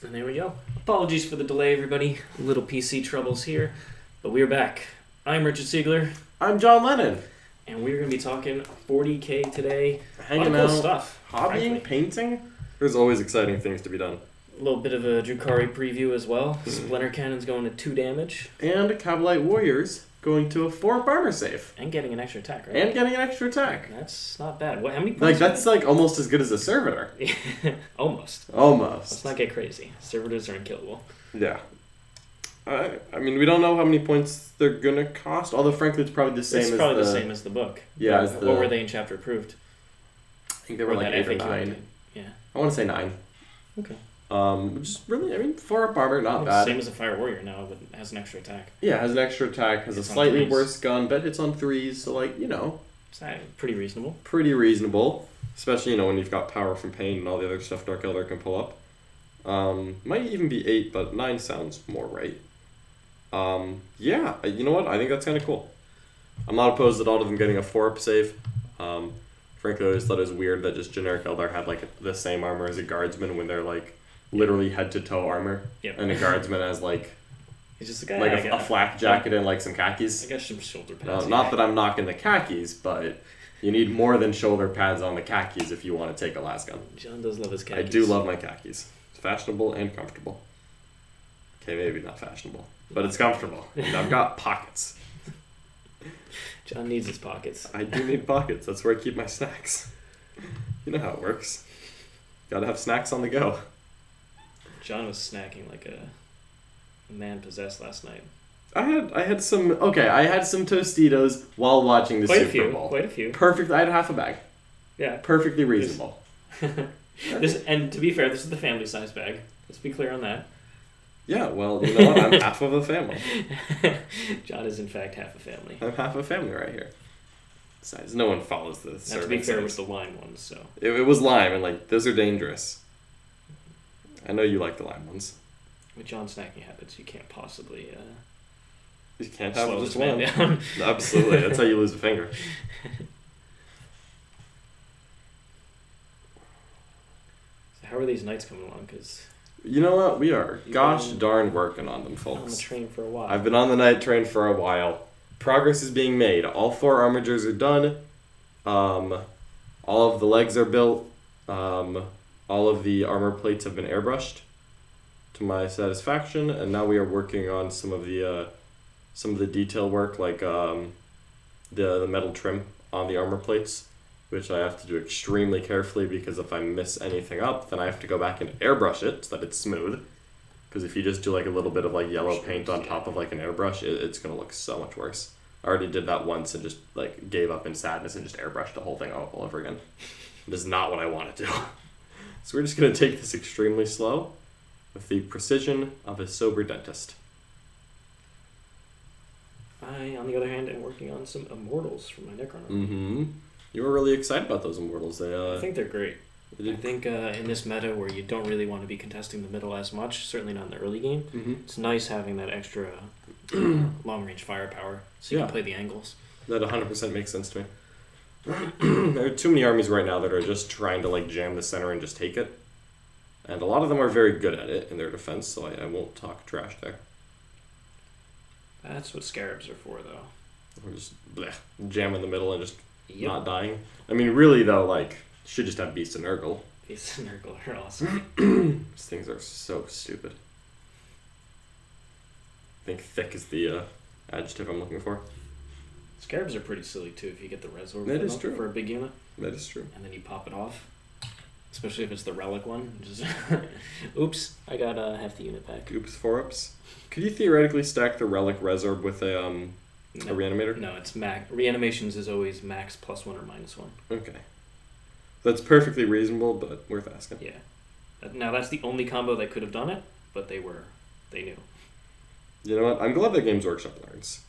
And there we go. Apologies for the delay, everybody. Little PC troubles here, but we're back. I'm Richard Siegler. I'm John Lennon. And we're going to be talking 40K today. Hanging a lot of out, cool stuff. hobbying, frankly. painting. There's always exciting things to be done. A little bit of a Drukhari preview as well. Splinter Cannon's going to 2 damage. And Cavalite Warriors going to a 4 armor save. And getting an extra attack, right? And getting an extra attack. That's not bad. What? How many Like, points? that's like almost as good as a Servitor. Almost. Almost. Let's not get crazy. Servitors are unkillable. Yeah. I mean, we don't know how many points they're going to cost, although frankly it's probably the same It's as probably the same as the book. Yeah, What were they in chapter approved? I think they were like 8 or 9. Yeah. I want to say 9. Okay. Which is really, I mean, 4 up armor, not bad. Same as a Fire Warrior now, but it has an extra attack. Yeah, has an extra attack, has Hits a on slightly 3s. worse gun, but hits on 3s, so like, you know, It's pretty reasonable. pretty reasonable. Especially, you know, when you've got Power from Pain and all the other stuff Dark Elder can pull up. Might even be 8, but 9 sounds more right. Yeah, you know what? I think that's kind of cool. I'm not opposed at all to them getting a 4-up save. Frankly, I always thought it was weird that just generic Eldar had like the same armor as a guardsman when they're like literally head to toe armor, Yep. and a guardsman has like He's just a guy. a flak jacket and like some khakis. I guess some shoulder pads. Not that I'm knocking the khakis, but you need more than shoulder pads on the khakis if you want to take a las gun. John does love his khakis. I do love my khakis. It's fashionable and comfortable. Okay, maybe not fashionable, but it's comfortable. And I've got pockets. John needs his pockets. I do need pockets. That's where I keep my snacks. You know how it works. Gotta have snacks on the go. John was snacking like a man possessed last night. I had some Tostitos while watching the Super Bowl. Quite a few. Perfect. I had half a bag. Yeah. Perfectly reasonable. And to be fair, this is the family size bag. Let's be clear on that. Yeah, well, you know what? I'm half of a family. John is in fact half a family. I'm half a family right here. Besides, no one follows the Now, to serving be fair, size. with the lime ones, so. It was lime, and like those are dangerous. I know you like the lime ones. With John's snacking habits, you can't possibly You can't have slow just this man one. down. Absolutely, that's how you lose a finger. So how are these nights coming along? Because You know what? We are You've gosh been darn working on them, on the folks. train for a while. I've been on the night train for a while. Progress is being made. All 4 armigers are done. All of the legs are built. All of the armor plates have been airbrushed to my satisfaction, and now we are working on some of the detail work, like the metal trim on the armor plates, which I have to do extremely carefully because if I miss anything up, then I have to go back and airbrush it so that it's smooth. Because if you just do like a little bit of like yellow paint on top of like an airbrush, it's gonna look so much worse. I already did that once and just like gave up in sadness and just airbrushed the whole thing all over again. It is not what I want to do. So we're just gonna take this extremely slow, with the precision of a sober dentist. I, on the other hand, am working on some Immortals for my Necron. Mm-hmm. You were really excited about those Immortals. I think they're great. They I think in this meta where you don't really want to be contesting the middle as much, certainly not in the early game, Mm-hmm. it's nice having that extra long-range firepower so you Yeah. can play the angles. That 100% makes sense to me. There are too many armies right now that are just trying to like jam the center and just take it. And a lot of them are very good at it in their defense, so I won't talk trash there. That's what Scarabs are for, though. Or just bleh, jam in the middle and just Yep. not dying. I mean, really though, like, you should just have Beast and Nurgle. These Nurgle are awesome. These things are so stupid. I think thick is the adjective I'm looking for. Scarabs are pretty silly, too, if you get the Resorb That for is them, true. for a big unit, That is true. and then you pop it off. Especially if it's the Relic one. Just oops, I got half the unit back. Oops, 4-ups. Could you theoretically stack the Relic Resorb with a Reanimator? No, it's max. Reanimations is always max +1 or -1. Okay. That's perfectly reasonable, but worth asking. Yeah. Now that's the only combo that could have done it, but they knew. You know what? I'm glad that Games Workshop learns.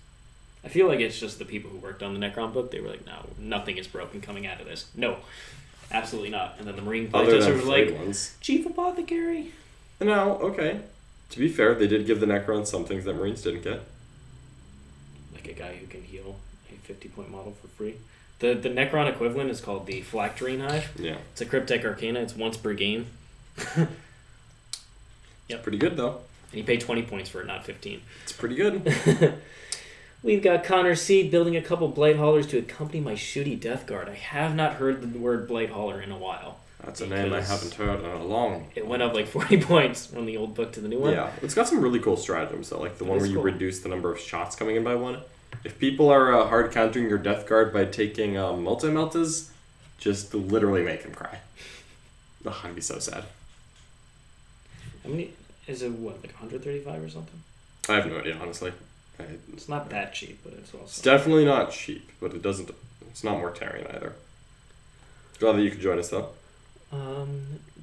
I feel like it's just the people who worked on the Necron book. They were like, no, nothing is broken coming out of this. No, absolutely not. And then the Marine Other playtester than was Frayed like, ones. Chief Apothecary. No, okay. To be fair, they did give the Necrons some things that Marines didn't get. Like a guy who can heal a 50-point model for free. The Necron equivalent is called the Phylacterine Hive. Yeah. It's a Cryptek Arcana. It's once per game. Yep. Pretty good, though. And you pay 20 points for it, not 15. It's pretty good. We've got Connor C. building a couple Blight Haulers to accompany my shooty Death Guard. I have not heard the word Blight Hauler in a while. That's a name I haven't heard in a long. It went up like 40 points from the old book to the new one. Yeah, it's got some really cool stratagems though, like the one where you cool. reduce the number of shots coming in by one. If people are hard countering your Death Guard by taking multi-meltas, just literally make them cry. Ugh, I'd be so sad. How many? Is it what, like 135 or something? I have no idea, honestly. It's not that cheap, but it's also... It's definitely not cheap, but it's not Mortarian either. Glad that you could join us though.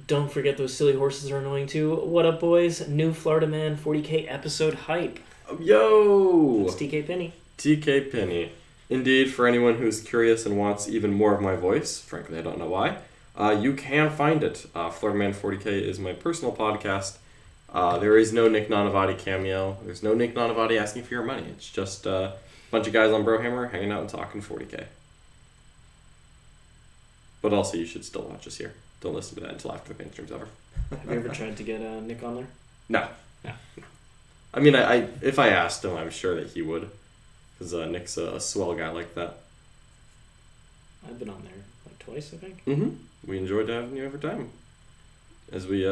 Don't forget those silly horses are annoying too. What up, boys? New Florida Man 40K episode hype. Yo! It's TK Penny. TK Penny. Indeed, for anyone who's curious and wants even more of my voice, frankly, I don't know why, you can find it. Florida Man 40K is my personal podcast. There is no Nick Nanavati cameo. There's no Nick Nanavati asking for your money. It's just a bunch of guys on Brohammer hanging out and talking 40K. But also, you should still watch us here. Don't listen to that until after the paint stream's over. Have you ever tried to get Nick on there? No. No. I mean, I if I asked him, I'm sure that he would. Because Nick's a swell guy like that. I've been on there like twice, I think. Mm-hmm. We enjoyed having you every time. As we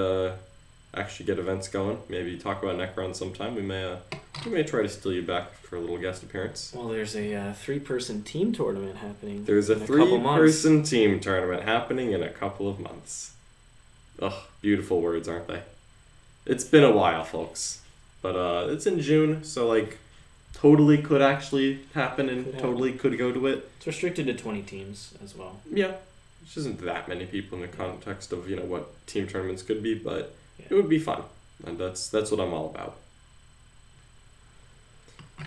actually get events going, maybe talk about Necron sometime, we may try to steal you back for a little guest appearance. Well, there's a 3-person team tournament happening. There's a 3-person team tournament happening in a couple of months. Ugh, beautiful words, aren't they? It's been a while, folks. But it's in June, so like totally could actually happen and totally could go to it. It's restricted to 20 teams as well. Yeah, which isn't that many people in the context of, what team tournaments could be, but yeah. It would be fun. And that's what I'm all about.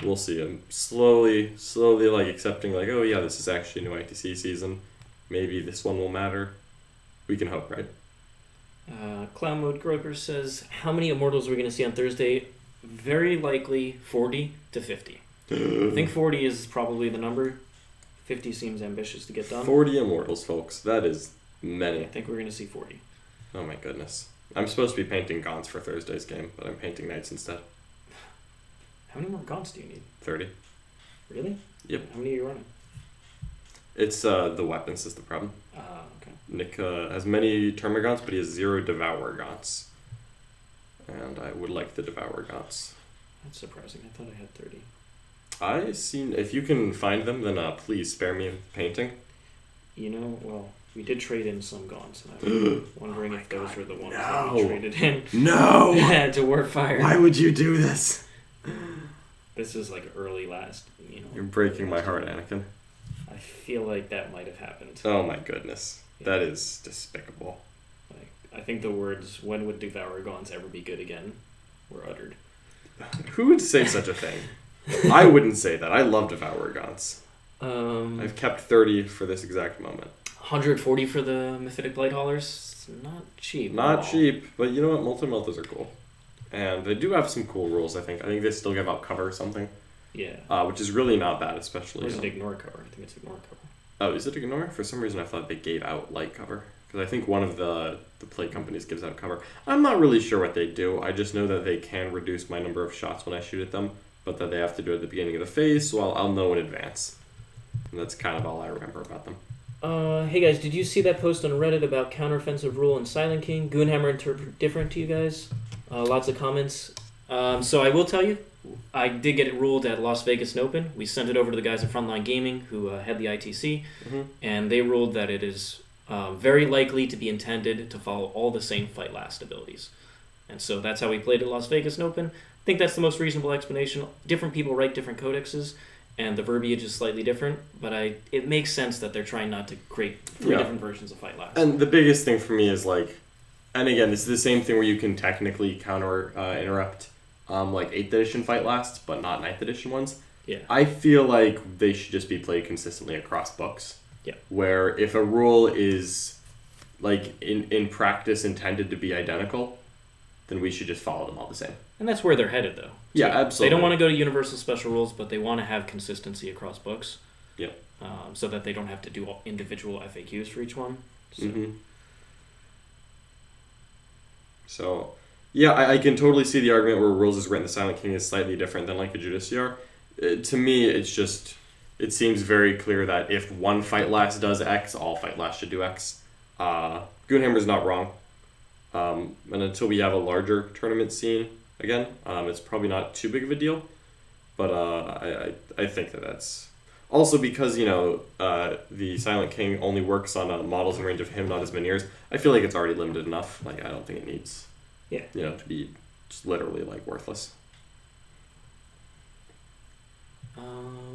We'll see. I'm slowly like accepting like, oh yeah, this is actually a new ITC season. Maybe this one will matter. We can hope, right? Clown Mode Groper says, how many Immortals are we going to see on Thursday? Very likely 40 to 50. I think 40 is probably the number. 50 seems ambitious to get done. 40 Immortals, folks. That is many. I think we're going to see 40. Oh my goodness. I'm supposed to be painting Gaunts for Thursday's game, but I'm painting Knights instead. How many more Gaunts do you need? 30. Really? Yep. How many are you running? It's the weapons is the problem. Okay. Nick has many Termagants, but he has 0 Devour Gaunts. And I would like the Devour Gaunts. That's surprising. I thought I had 30. If you can find them, then please spare me painting. Well, we did trade in some Gaunts, and I was wondering if those were the ones that we traded in. No! To Warfire. Why would you do this? This is like early last, You're breaking my heart, Anakin. I feel like that might have happened. Oh my goodness. Yeah. That is despicable. I think the words, when would Devour Gaunts ever be good again, were uttered. Who would say such a thing? I wouldn't say that. I love Devour Gaunts. I've kept 30 for this exact moment. 140 for the Mythic Blight Haulers? It's not cheap. Not cheap, but you know what? Multi-meltas are cool. And they do have some cool rules, I think. I think they still give out cover or something. Yeah. Which is really not bad, especially... Or is it ignore cover? I think it's ignore cover. Oh, is it ignore? For some reason I thought they gave out light cover. Because I think one of the play companies gives out cover. I'm not really sure what they do. I just know that they can reduce my number of shots when I shoot at them. But that they have to do it at the beginning of the phase, so I'll know in advance. And that's kind of all I remember about them. Hey guys, did you see that post on Reddit about counteroffensive rule in Silent King? Goonhammer interpret different to you guys? Lots of comments. So I will tell you, I did get it ruled at Las Vegas Open. We sent it over to the guys at Frontline Gaming who had the ITC, and they ruled that it is very likely to be intended to follow all the same Fight Last abilities. And so that's how we played at Las Vegas Open. I think that's the most reasonable explanation. Different people write different codexes, and the verbiage is slightly different, but it makes sense that they're trying not to create 3 different versions of Fight Last. And the biggest thing for me is and again, this is the same thing where you can technically counter interrupt 8th edition Fight Lasts, but not 9th edition ones. Yeah. I feel like they should just be played consistently across books. Yeah. Where if a rule is in practice intended to be identical, then we should just follow them all the same. And that's where they're headed, though. Yeah, absolutely. They don't want to go to universal special rules, but they want to have consistency across books. Yep. So that they don't have to do individual FAQs for each one. So. So Yeah, I can totally see the argument where rules is written the Silent King is slightly different than like a Judiciar. To me, it's just it seems very clear that if one fight last does X, all fight last should do X. Goonhammer's not wrong. And until we have a larger tournament scene again, it's probably not too big of a deal. But I think that's also because the Silent King only works on models in range of him, not his Minears. I feel like it's already limited enough. Like I don't think it needs to be just literally like worthless.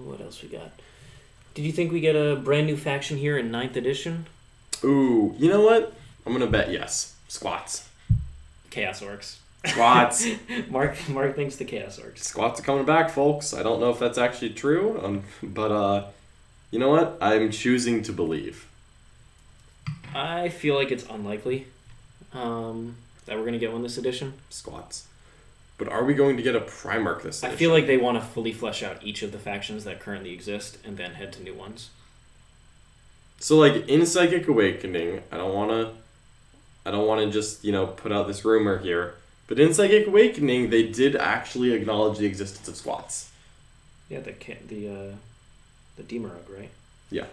What else we got? Did you think we get a brand new faction here in 9th edition? Ooh, you know what? I'm gonna bet yes. Squats. Chaos Orcs. Squats. Mark thinks the Chaos Orcs. Squats are coming back, folks. I don't know if that's actually true, but you know what? I'm choosing to believe. I feel like it's unlikely that we're going to get one this edition. Squats. But are we going to get a Primarch this edition? I feel like they want to fully flesh out each of the factions that currently exist and then head to new ones. So, like, in Psychic Awakening, I don't want to just, put out this rumor here, but in Psychic Awakening, they did actually acknowledge the existence of squats. Yeah, the Demarug, right? Yeah.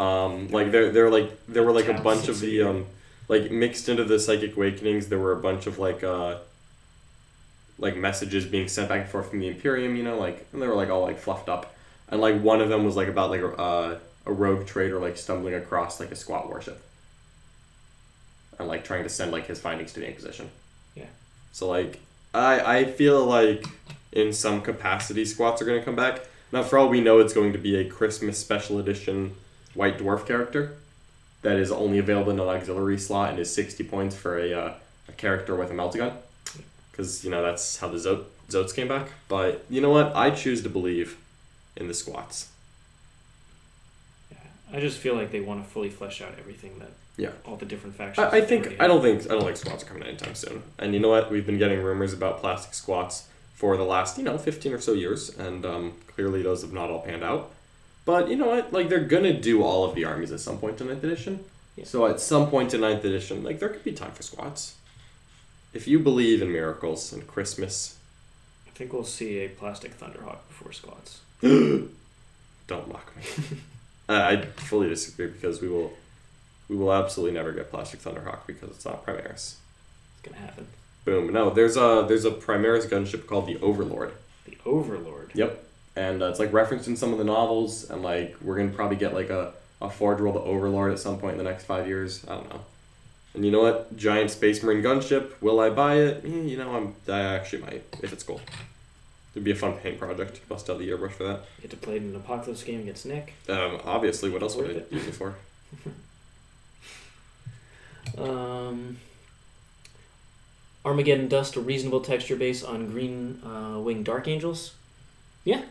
Like there were like a bunch of the like mixed into the Psychic Awakenings. There were a bunch of like messages being sent back and forth from the Imperium. And they were like all like fluffed up, and like one of them was like about like a rogue trader like stumbling across like a squat warship, and like trying to send like his findings to the Inquisition. Yeah. So like I feel like in some capacity squats are going to come back. Now for all we know, it's going to be a Christmas special edition White Dwarf character that is only available in an auxiliary slot and is 60 points for a character with a Meltagun. Because, that's how the Zotes came back. But, you know what? I choose to believe in the squats. Yeah, I just feel like they want to fully flesh out everything that all the different factions. I don't think squats are coming anytime soon. And you know what? We've been getting rumors about plastic squats for the last, 15 or so years, and clearly those have not all panned out. But you know what? Like, they're going to do all of the armies at some point in 9th edition. Yeah. So at some point in 9th edition, like, there could be time for squats. If you believe in miracles and Christmas... I think we'll see a plastic Thunderhawk before squats. Don't mock me. I fully disagree, because we will absolutely never get plastic Thunderhawk because it's not Primaris. It's going to happen. Boom. No, there's a Primaris gunship called the Overlord. The Overlord? Yep. And it's like referenced in some of the novels, and like we're gonna probably get like a Forge World Overlord at some point in the next 5 years. I don't know. And you know what? Giant Space Marine gunship. Will I buy it? I actually might if it's cool. It'd be a fun paint project. Bust out the airbrush for that. You get to play it in an Apocalypse game against Nick. Obviously. What else would I use it for? Armageddon Dust, a reasonable texture base on green winged Dark Angels. Yeah.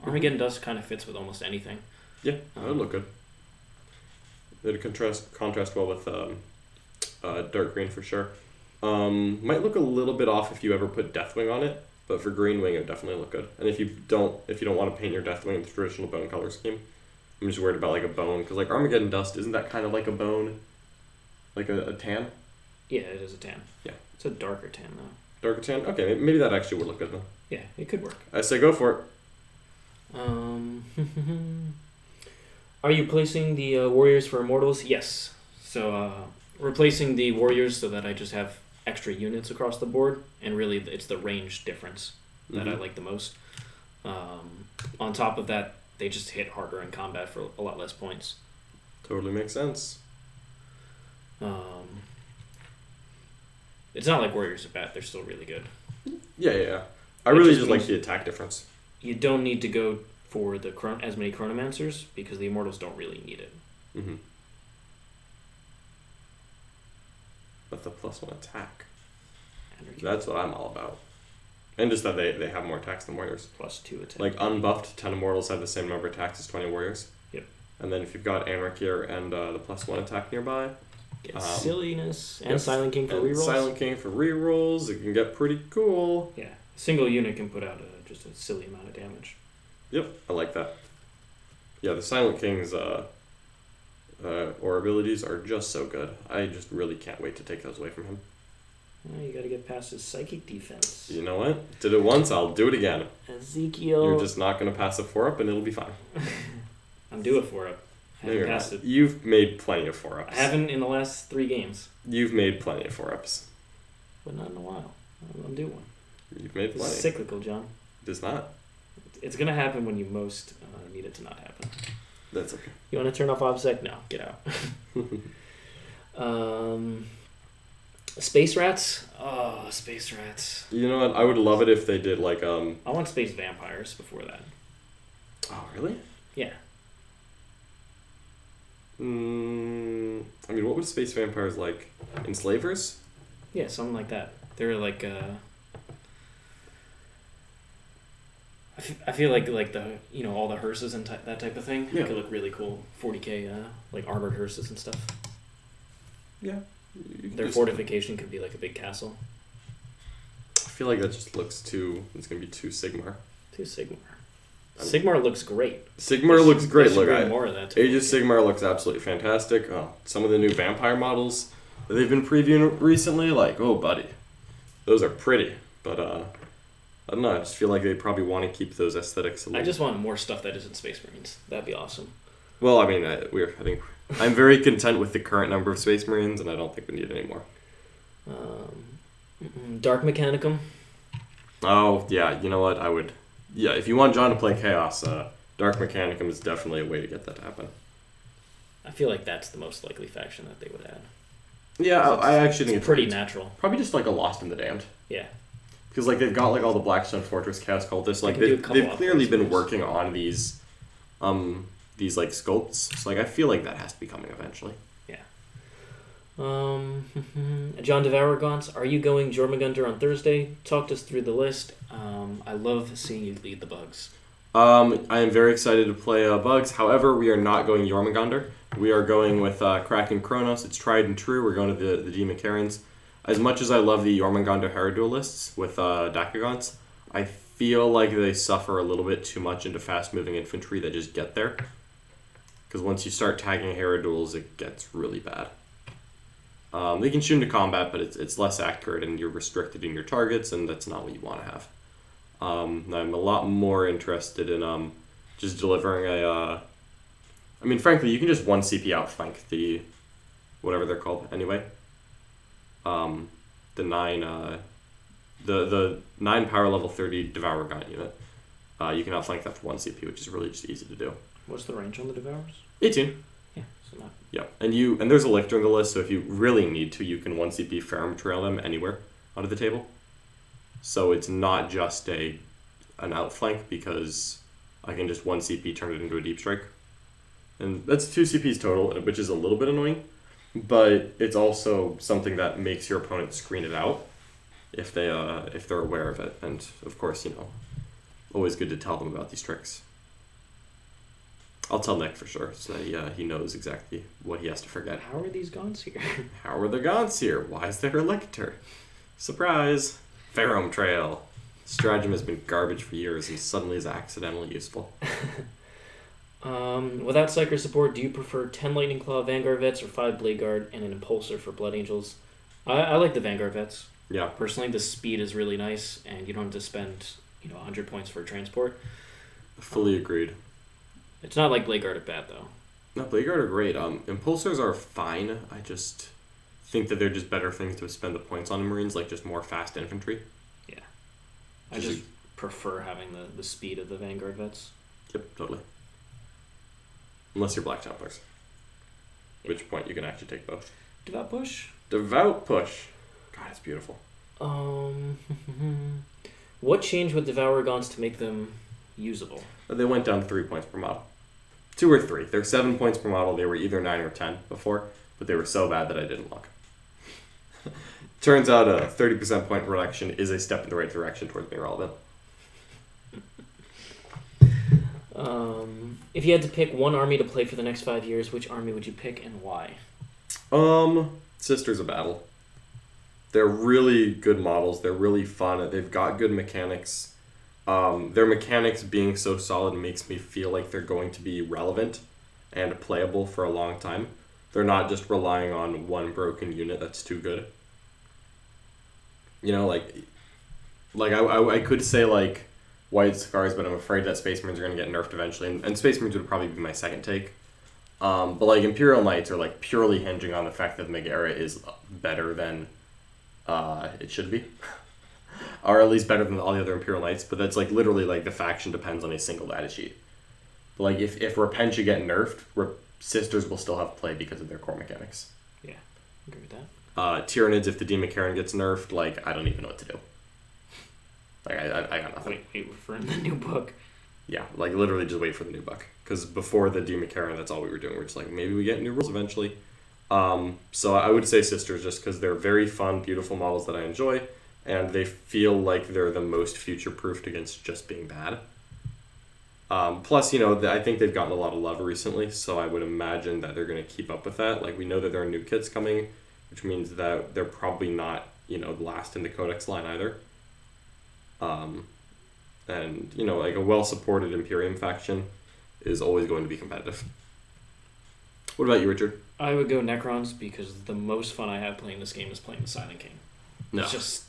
Armageddon Dust kind of fits with almost anything. Yeah, that would look good. It'd contrast well with dark green for sure. Might look a little bit off if you ever put Deathwing on it, but for green wing it would definitely look good. And if you don't want to paint your Deathwing in the traditional bone color scheme, I'm just worried about like a bone, because like Armageddon Dust, isn't that kind of like a bone, like a tan? Yeah, it is a tan. Yeah, it's a darker tan though. Darker tan? Okay, maybe that actually would look good then. Yeah, it could work. I say go for it. Are you placing the warriors for immortals? Yes. So replacing the warriors so that I just have extra units across the board, and really it's the range difference that I like the most. On top of that, they just hit harder in combat for a lot less points. Totally makes sense. It's not like warriors are bad; they're still really good. Yeah. I really just like the attack difference. You don't need to go for as many Chronomancers because the Immortals don't really need it. Mm-hmm. But the +1 attack. That's what I'm all about. And just that they have more attacks than warriors. +2 attack. Like unbuffed 10 Immortals have the same number of attacks as 20 warriors. Yep. And then if you've got Anarchyr and the +1 attack nearby. Get Silliness and Silent King for rerolls. Silent King for rerolls. It can get pretty cool. Yeah. A single unit can put out just a silly amount of damage. Yep, I like that. Yeah, the Silent King's or abilities are just so good. I just really can't wait to take those away from him. Oh, you got to get past his psychic defense. You know what? Did it once, I'll do it again. Ezekiel. You're just not going to pass a 4-up and it'll be fine. I'm due a 4-up. I haven't passed it. You've made plenty of 4-ups. I haven't in the last 3 games. You've made plenty of 4-ups. But not in a while. I'm due one. You've made plenty. It's cyclical, John. It's not. It's going to happen when you most need it to not happen. That's okay. You want to turn off OBSEC? No. Get out. Space Rats? Oh, Space Rats. You know what? I would love it if they did like I want Space Vampires before that. Oh, really? Yeah. I mean, what would Space Vampires like? Enslavers? Yeah, something like that. They're like I feel like the all the hearses and that type of thing could look really cool. 40k like armored hearses and stuff. Yeah. Their fortification could be like a big castle. I feel like that just looks too. It's gonna be too Sigmar. Too Sigmar. Sigmar looks great. Sigmar looks great. Look, more of that. Age of Sigmar looks absolutely fantastic. Oh, some of the new vampire models that they've been previewing recently, like, oh, buddy, those are pretty. But I don't know. I just feel like they probably want to keep those aesthetics a little. I just want more stuff that isn't Space Marines. That'd be awesome. Well, I mean, I think I'm very content with the current number of Space Marines, and I don't think we need any more. Dark Mechanicum. Oh yeah, you know what? I would. Yeah, if you want John to play Chaos, Dark Mechanicum is definitely a way to get that to happen. I feel like that's the most likely faction that they would add. Yeah, I actually think it's pretty natural. Probably just like a Lost in the Damned. Yeah. Because like they've got like all the Blackstone Fortress Chaos Cultists. Like they've clearly been working on these like sculpts. So like I feel like that has to be coming eventually. Yeah. John Devourgaunt's, are you going Jormungandr on Thursday? Talked us through the list. I love seeing you lead the bugs. I am very excited to play bugs. However, we are not going Jormungandr. We are going with Kraken Kronos. It's tried and true. We're going to the Demon Karens. As much as I love the Jormungandr Hera duelists with Dakagons, I feel like they suffer a little bit too much into fast-moving infantry that just get there. Because once you start tagging Hera duels, it gets really bad. They can shoot into combat, but it's less accurate, and you're restricted in your targets, and that's not what you want to have. I'm a lot more interested in just delivering a... I mean, frankly, you can just 1 CP outflank the... whatever they're called, anyway. The 9 power level 30 Devourgaunt unit. You can outflank that for 1 CP, which is really just easy to do. What's the range on the Devours? 18. Yeah, so not... Yeah, and there's a lictor in the list, so if you really need to, you can 1 CP Ferrum trail them anywhere onto the table. So it's not just an outflank, because I can just 1 CP turn it into a deep strike. And that's 2 CPs total, which is a little bit annoying, but it's also something that makes your opponent screen it out if they're aware of it. And of course, always good to tell them about these tricks. I'll tell Nick for sure, so that he knows exactly what he has to forget. How are these Gaunts here? How are the Gaunts here? Why is there a lictor? Surprise! Ferrum Trail. Stratagem has been garbage for years and suddenly is accidentally useful. Without Psyker support, do you prefer 10 Lightning Claw Vanguard Vets or 5 Blade Guard and an Impulsor for Blood Angels? I like the Vanguard Vets. Yeah. Personally, the speed is really nice, and you don't have to spend 100 points for transport. Fully agreed. It's not like Blade Guard are bad, though. No, Blade Guard are great. Impulsors are fine. I just think that they're just better things to spend the points on in Marines, like just more fast infantry. Yeah. I just prefer having the speed of the Vanguard Vets. Yep, totally. Unless you're Black Templars. At which point you can actually take both. Devout Push? Devout Push. God, it's beautiful. What changed with Devourgaunt's to make them usable? They went down 3 points per model. 2 or 3. They're 7 points per model. They were either 9 or 10 before, but they were so bad that I didn't look. Turns out a 30% point reduction is a step in the right direction towards being relevant. If you had to pick one army to play for the next 5 years, which army would you pick and why? Sisters of Battle. They're really good models. They're really fun. They've got good mechanics. Their mechanics being so solid makes me feel like they're going to be relevant and playable for a long time. They're not just relying on one broken unit that's too good. You know, I could say like White Scars, but I'm afraid that Space Marines are going to get nerfed eventually, and Space Marines would probably be my second take. But like Imperial Knights are like purely hinging on the fact that Megara is better than it should be, or at least better than all the other Imperial Knights. But that's like literally like the faction depends on a single data sheet. But like if Repentia get nerfed, Sisters will still have play because of their core mechanics. Yeah, agree with that. Tyranids, if the Demon Karen gets nerfed, like I don't even know what to do. Like I got nothing. Wait for the new book. Yeah, like literally just wait for the new book. Because before the Demon Karen, that's all we were doing. We're just like, maybe we get new rules eventually. So I would say Sisters just because they're very fun, beautiful models that I enjoy. And they feel like they're the most future-proofed against just being bad. Plus, you know, I think they've gotten a lot of love recently. So I would imagine that they're going to keep up with that. Like, we know that there are new kits coming, which means that they're probably not, you know, last in the Codex line either. And, you know, like a well-supported Imperium faction is always going to be competitive. What about you, Richard? I would go Necrons because the most fun I have playing this game is playing the Silent King. No. It's just,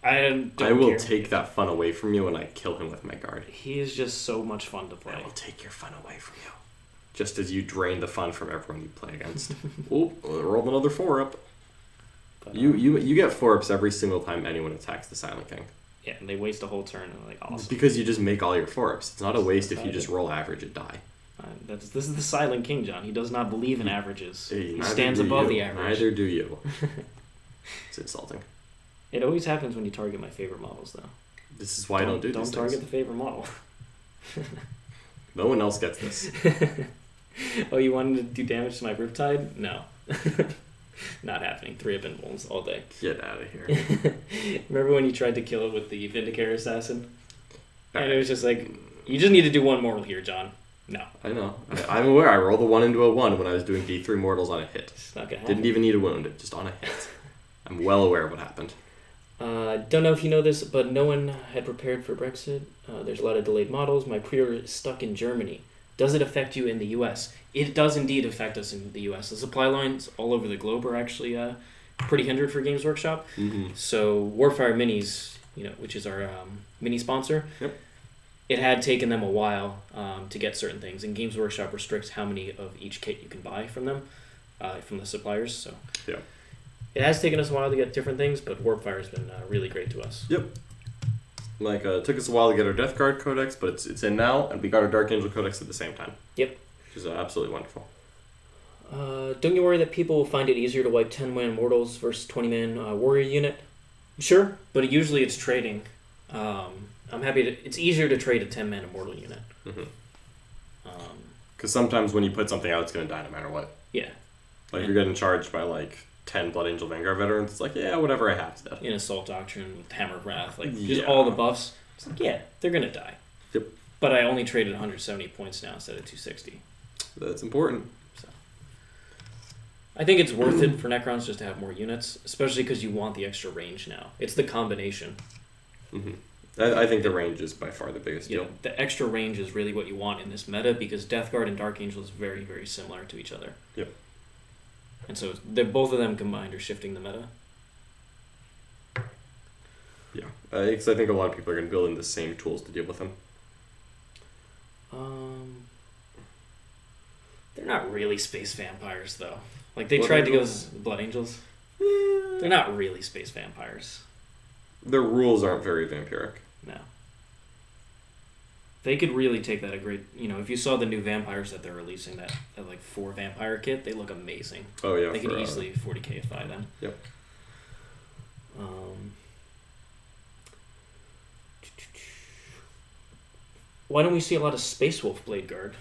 I will care. take that fun away from you and I kill him with my guard. He is just so much fun to play. I will take your fun away from you. Just as you drain the fun from everyone you play against. Oh, rolled another 4-up. But, you get 4-ups every single time anyone attacks the Silent King. Yeah, and they waste a whole turn. And like, awesome. Because you just make all your 4-ups. It's not a waste if you just roll average and die. This is the Silent King, John. He does not believe in averages. He stands do above you. the average. Neither do you. It's insulting. It always happens when you target my favorite models, though. This is why I don't do these things. Don't target the favorite model. No one else gets this. Oh, you wanted to do damage to my Riptide? No. Not happening. 3-up Involves all day. Get out of here. Remember when you tried to kill it with the Vindicator Assassin? And it was just like, you just need to do one mortal here, John. No. I know. I'm aware. I rolled a 1 into a 1 when I was doing D3 mortals on a hit. It's not gonna happen. Didn't even need a wound, just on a hit. I'm well aware of what happened. Don't know if you know this, but no one had prepared for Brexit. There's a lot of delayed models. My pre-order is stuck in Germany. Does it affect you in the U.S.? It does indeed affect us in the U.S. The supply lines all over the globe are actually pretty hindered for Games Workshop. Mm-hmm. So Warfire Minis, which is our mini sponsor, yep. It had taken them a while to get certain things, and Games Workshop restricts how many of each kit you can buy from them, from the suppliers. So yeah. It has taken us a while to get different things, but Warfire has been really great to us. Yep. Like, it took us a while to get our Death Guard Codex, but it's in now, and we got our Dark Angel Codex at the same time. Yep. Which is absolutely wonderful. Don't you worry that people will find it easier to wipe 10-man Mortals versus 20-man Warrior unit? Sure, but usually it's trading. I'm happy to... It's easier to trade a 10-man Immortal unit. Mm-hmm. Because sometimes when you put something out, it's going to die no matter what. Yeah. Like, you're getting charged by, like, 10 Blood Angel Vanguard veterans. It's like, yeah, whatever I have is dead. In Assault Doctrine with Hammer of Wrath. Like, just all the buffs. It's like, yeah, they're going to die. Yep. But I only traded 170 points now instead of 260. That's important. So I think it's worth it for Necrons just to have more units, especially because you want the extra range now. It's the combination. Mm-hmm. I think the range is by far the biggest deal. The extra range is really what you want in this meta because Death Guard and Dark Angel is very, very similar to each other. Yep. And so both of them combined are shifting the meta. Yeah, because I think a lot of people are going to build in the same tools to deal with them. They're not really space vampires, though. Like, they tried to go Blood Angels. They're not really space vampires. Their rules aren't very vampiric. No. They could really take that a great... if you saw the new vampires that they're releasing, that like 4 vampire kit, they look amazing. Oh, yeah. They could easily 40k-ify them. Yep. Why don't we see a lot of Space Wolf Blade Guard?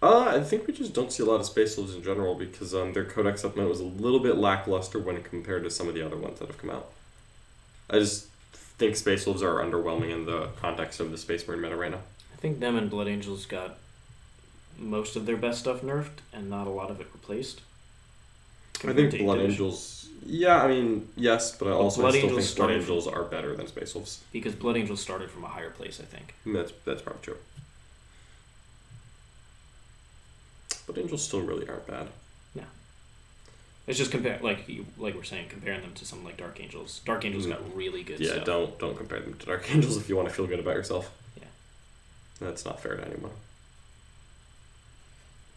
I think we just don't see a lot of Space Wolves in general because their Codex supplement was a little bit lackluster when compared to some of the other ones that have come out. I just think Space Wolves are underwhelming in the context of the Space Marine meta right now. I think them and Blood Angels got most of their best stuff nerfed and not a lot of it replaced. I think Blood Angels... Yeah, I mean, yes, but I still think Blood Angels are better than Space Wolves. Because Blood Angels started from a higher place, I think. That's probably true. Blood Angels still really aren't bad. No. It's just like we're saying, comparing them to something like Dark Angels. Dark Angels got really good Yeah, stuff. don't compare them to Dark Angels if you want to feel good about yourself. Yeah. That's not fair to anyone.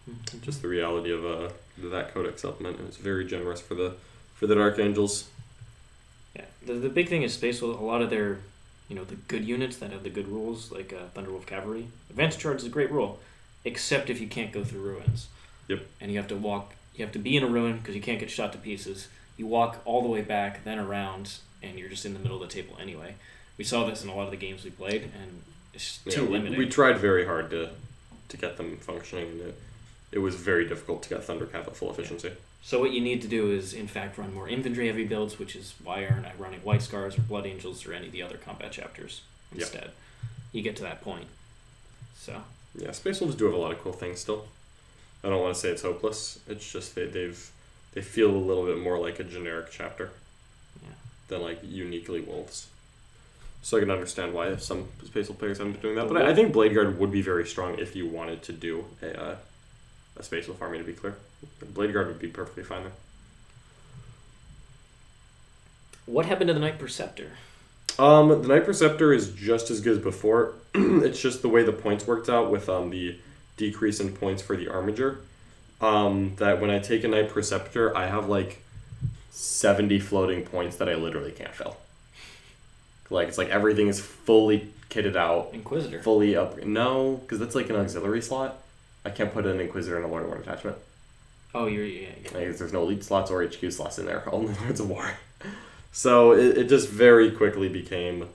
Mm-hmm. Just the reality of that codex supplement is very generous for the Dark Angels. Yeah, the big thing is Space Wolf. A lot of their, the good units that have the good rules, like Thunderwolf Cavalry. Advanced Charge is a great rule, except if you can't go through ruins. Yep. And you have to walk. You have to be in a ruin because you can't get shot to pieces. You walk all the way back, then around, and you're just in the middle of the table anyway. We saw this in a lot of the games we played, and it's too limiting. We tried very hard to get them functioning, and it was very difficult to get Thundercat at full efficiency. Yeah. So what you need to do is, in fact, run more infantry-heavy builds, which is why aren't I running White Scars or Blood Angels or any of the other combat chapters instead. Yep. You get to that point. So. Yeah, Space Wolves do have a lot of cool things still. I don't want to say it's hopeless. It's just they feel a little bit more like a generic chapter than like uniquely wolves. So I can understand why some Space Wolf players haven't been doing that. But I think Blade Guard would be very strong if you wanted to do a Space Wolf army, to be clear. Blade Guard would be perfectly fine there. What happened to the Knight Perceptor? The Knight Perceptor is just as good as before. It's just the way the points worked out with the decrease in points for the Armiger. That when I take a Knight Perceptor, I have like 70 floating points that I literally can't fill. Like, it's like everything is fully kitted out. Inquisitor. Fully up. No, because that's like an auxiliary slot. I can't put an Inquisitor in a Lord of War attachment. Oh, yeah. Like, there's no Elite slots or HQ slots in there. Only Lords of War. So it just very quickly became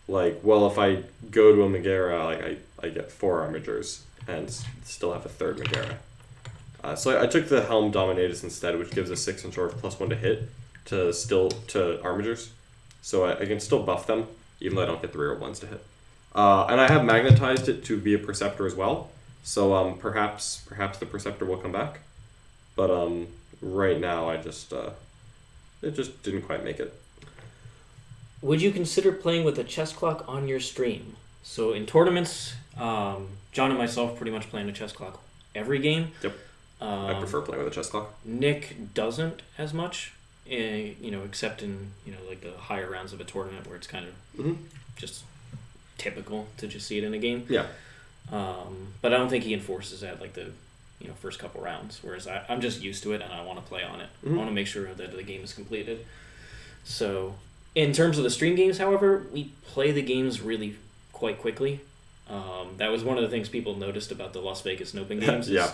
like, well, if I go to a Megara, like I get 4 Armigers and still have a 3rd Megara. So I took the Helm Dominatus instead, which gives a 6-inch orc +1 to hit to Armigers. So I can still buff them, even though I don't get the rare ones to hit. And I have magnetized it to be a Perceptor as well. So perhaps the Perceptor will come back. But right now it just didn't quite make it. Would you consider playing with a chess clock on your stream? So in tournaments, John and myself pretty much play in a chess clock every game. Yep. I prefer playing with a chess clock. Nick doesn't as much, except in like the higher rounds of a tournament where it's kind of just typical to just see it in a game. Yeah. But I don't think he enforces that like the first couple rounds. Whereas I'm just used to it and I want to play on it. I want to make sure that the game is completed. So in terms of the stream games, however, we play the games really quite quickly. That was one of the things people noticed about the Las Vegas Open games. Yeah.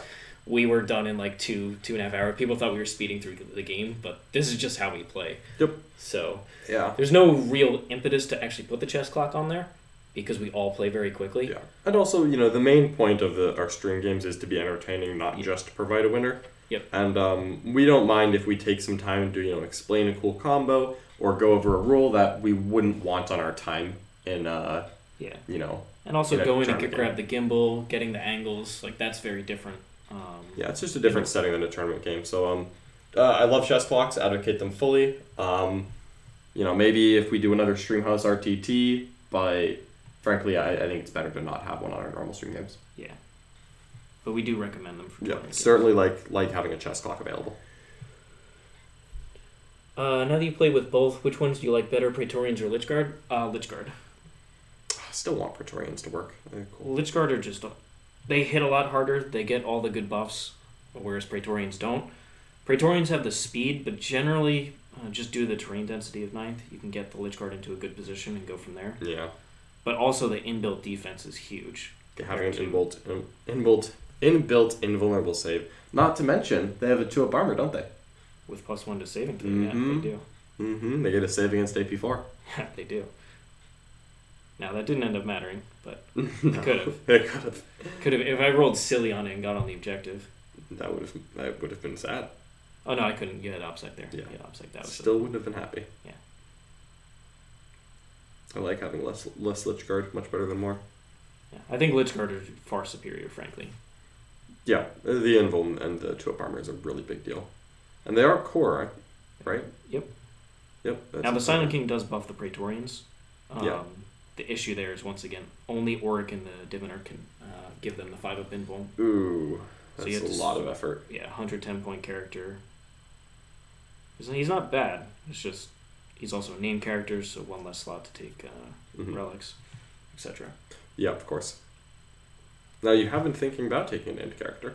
We were done in like 2.5 hours. People thought we were speeding through the game, but this is just how we play. Yep. So yeah, there's no real impetus to actually put the chess clock on there because we all play very quickly. Yeah. And also, the main point of our stream games is to be entertaining, not just to provide a winner. Yep. And we don't mind if we take some time and do, explain a cool combo or go over a rule that we wouldn't want on our time in, And also going and grab the gimbal, getting the angles, like that's very different. Yeah, it's just a different setting than a tournament game. So I love chess clocks, advocate them fully. Maybe if we do another Streamhouse RTT, but frankly, I think it's better to not have one on our normal stream games. Yeah. But we do recommend them for tournament games. Certainly like having a chess clock available. Now that you play with both, which ones do you like better, Praetorians or Lich Guard? Lich Guard. I still want Praetorians to work. Cool. Lich Guard are just... They hit a lot harder. They get all the good buffs, whereas Praetorians don't. Praetorians have the speed, but generally, just due to the terrain density of 9th, you can get the Lich Guard into a good position and go from there. Yeah. But also the inbuilt defense is huge. Having an inbuilt invulnerable save. Not to mention, they have a 2-up armor, don't they? With +1 to saving throw, yeah, they do. Mm-hmm. They get a save against AP4. Yeah, they do. Now, that didn't end up mattering, but it could have. It could have. Could have. If I rolled silly on it and got on the objective. That would have been sad. Oh, no, I couldn't. You had OPSEC there. Yeah. You had OPSEC. That was Still wouldn't have been happy. Yeah. I like having less Lich Guard, much better than more. Yeah. I think Lich Guard are far superior, frankly. Yeah, the Invul and the 2-up armor is a really big deal. And they are core, right? Yep. Yep. Now, the Silent King does buff the Praetorians. Yeah. The issue there is, once again, only Auric and the Diviner can give them the 5-up invul. Ooh, that's so a lot of effort. Yeah, 110-point character. He's not bad. It's just he's also a named character, so one less slot to take relics, etc. Yeah, of course. Now, you have been thinking about taking a named character.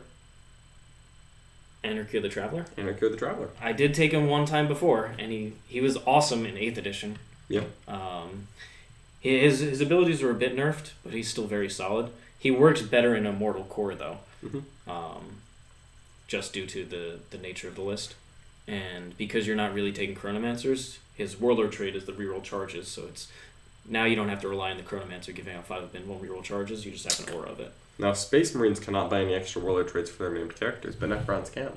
Anarchy of the Traveler? Anarchy of the Traveler. I did take him one time before, and he was awesome in 8th edition. Yep. His abilities were a bit nerfed, but he's still very solid. He works better in Immortal Core, though, just due to the nature of the list. And because you're not really taking Chronomancers, his Warlord trait is the reroll charges, so it's now you don't have to rely on the Chronomancer giving out 5 of bin 1 reroll charges, you just have an aura of it. Now, Space Marines cannot buy any extra Warlord traits for their named characters, but Necrons can.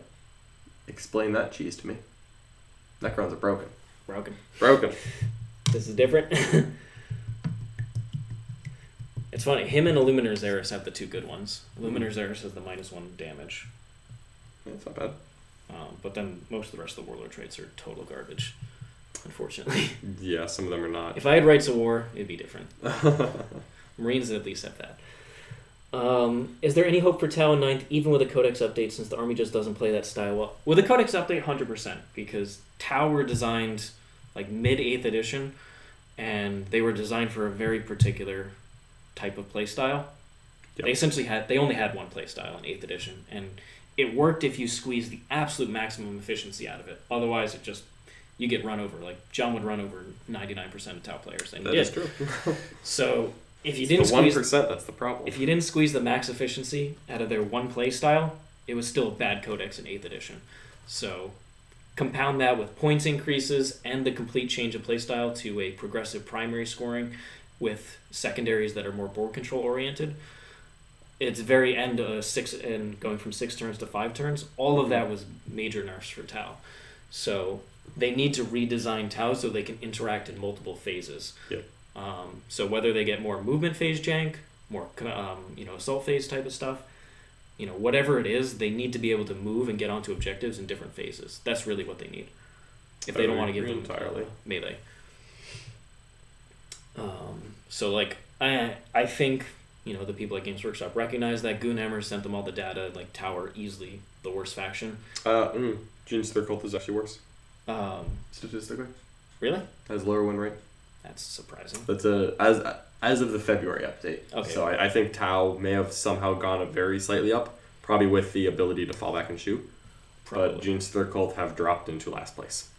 Explain that cheese to me. Necrons are broken. Broken. This is different. It's funny. Him and Illuminator Xeris have the 2 good ones. Illuminator Xeris has the -1 damage. That's not bad. But then most of the rest of the Warlord traits are total garbage, unfortunately. Yeah, some of them are not. If I had Rights of War, it'd be different. Marines at least have that. Is there any hope for Tau in 9th, even with a Codex update, since the army just doesn't play that style well? With a Codex update, 100%, because Tau were designed like mid-8th edition, and they were designed for a very particular type of playstyle. Yep. They only had one playstyle in 8th edition, and it worked if you squeezed the absolute maximum efficiency out of it. Otherwise, you get run over. Like John would run over 99% of Tau players, and that is true. So if you didn't squeeze 1%, that's the problem. If you didn't squeeze the max efficiency out of their one play style, it was still a bad codex in 8th edition. So compound that with points increases and the complete change of playstyle to a progressive primary scoring with secondaries that are more board control oriented. It's very end of 6 and going from 6 turns to 5 turns. All of that was major nerfs for Tau. So they need to redesign Tau so they can interact in multiple phases. Yep. So whether they get more movement phase jank, more assault phase type of stuff, whatever it is, they need to be able to move and get onto objectives in different phases. That's really what they need. If they don't want to give them entirely melee. So I think the people at Games Workshop recognize that Goonhammer sent them all the data. Like Tower easily the worst faction. Gene's Third Cult is actually worse. Statistically. Really? Has lower win rate. That's surprising. That's as of the February update. Okay. So I think Tau may have somehow gone very slightly up, probably with the ability to fall back and shoot. Probably. But Gene's Third Cult have dropped into last place.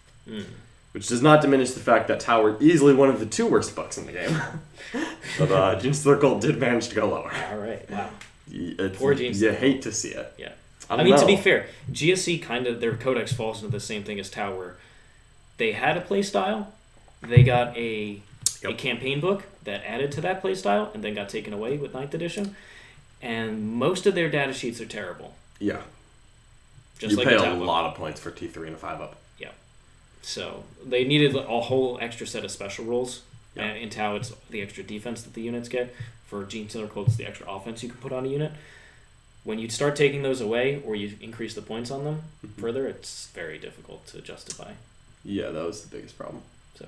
Which does not diminish the fact that Tau were easily one of the 2 worst books in the game. But Gene's Third Cult did manage to go lower. All right. Wow. Poor Gene's. You hate to see it. Yeah. I mean, to be fair, GSC kind of, their codex falls into the same thing as Tau, where they had a playstyle, they got a campaign book that added to that playstyle, and then got taken away with 9th edition, and most of their data sheets are terrible. Yeah. Just you like pay a a lot of points for T3 and a 5-up. Yeah. So they needed a whole extra set of special rules. Yeah. In Tau, it's the extra defense that the units get. For Gene Tiller Cult, it's the extra offense you can put on a unit. When you start taking those away, or you increase the points on them further, it's very difficult to justify. Yeah, that was the biggest problem. So,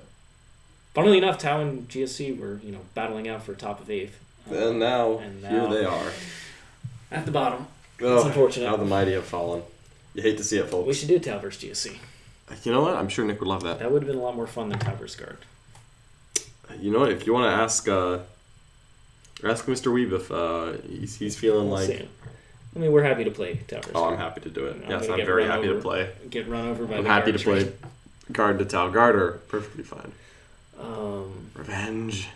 funnily enough, Tau and GSC were battling out for top of 8th. And now here they are at the bottom. It's unfortunate. How the mighty have fallen. You hate to see it, folks. We should do Tau versus GSC. You know what? I'm sure Nick would love that. That would have been a lot more fun than Tau versus Guard. You know what? If you want to ask Mr. Weeb if he's feeling like. I mean, we're happy to play Tau versus Guard. I'm happy to do it. Yes, I'm very happy to play. Get run over by I'm the happy to Guard play Guard to Tau. Guard are perfectly fine. Revenge.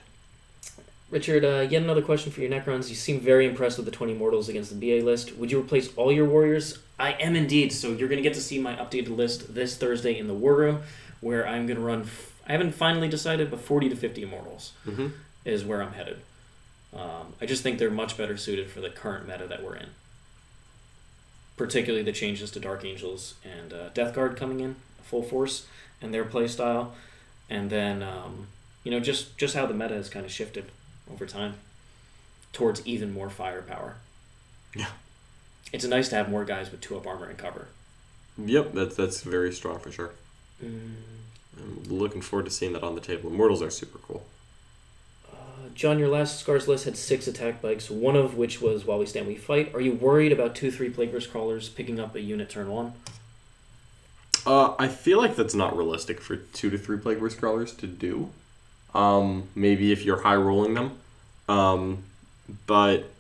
Richard, yet another question for your Necrons. You seem very impressed with the 20 mortals against the BA list. Would you replace all your warriors? I am indeed. So you're going to get to see my updated list this Thursday in the War Room, where I'm going to run, I haven't finally decided, but 40 to 50 immortals is where I'm headed. I just think they're much better suited for the current meta that we're in. Particularly the changes to Dark Angels and Death Guard coming in full force and their play style. And then, just how the meta has kind of shifted over time towards even more firepower. Yeah. It's nice to have more guys with 2-up armor and cover. Yep, that's very strong for sure. I'm looking forward to seeing that on the table. Immortals are super cool. John, your last Scars list had 6 attack bikes, one of which was While We Stand We Fight. Are you worried about 2-3 Plague Burst Crawlers picking up a unit turn 1? I feel like that's not realistic for 2 to 3 Plague Burst Crawlers to do. Maybe if you're high rolling them. But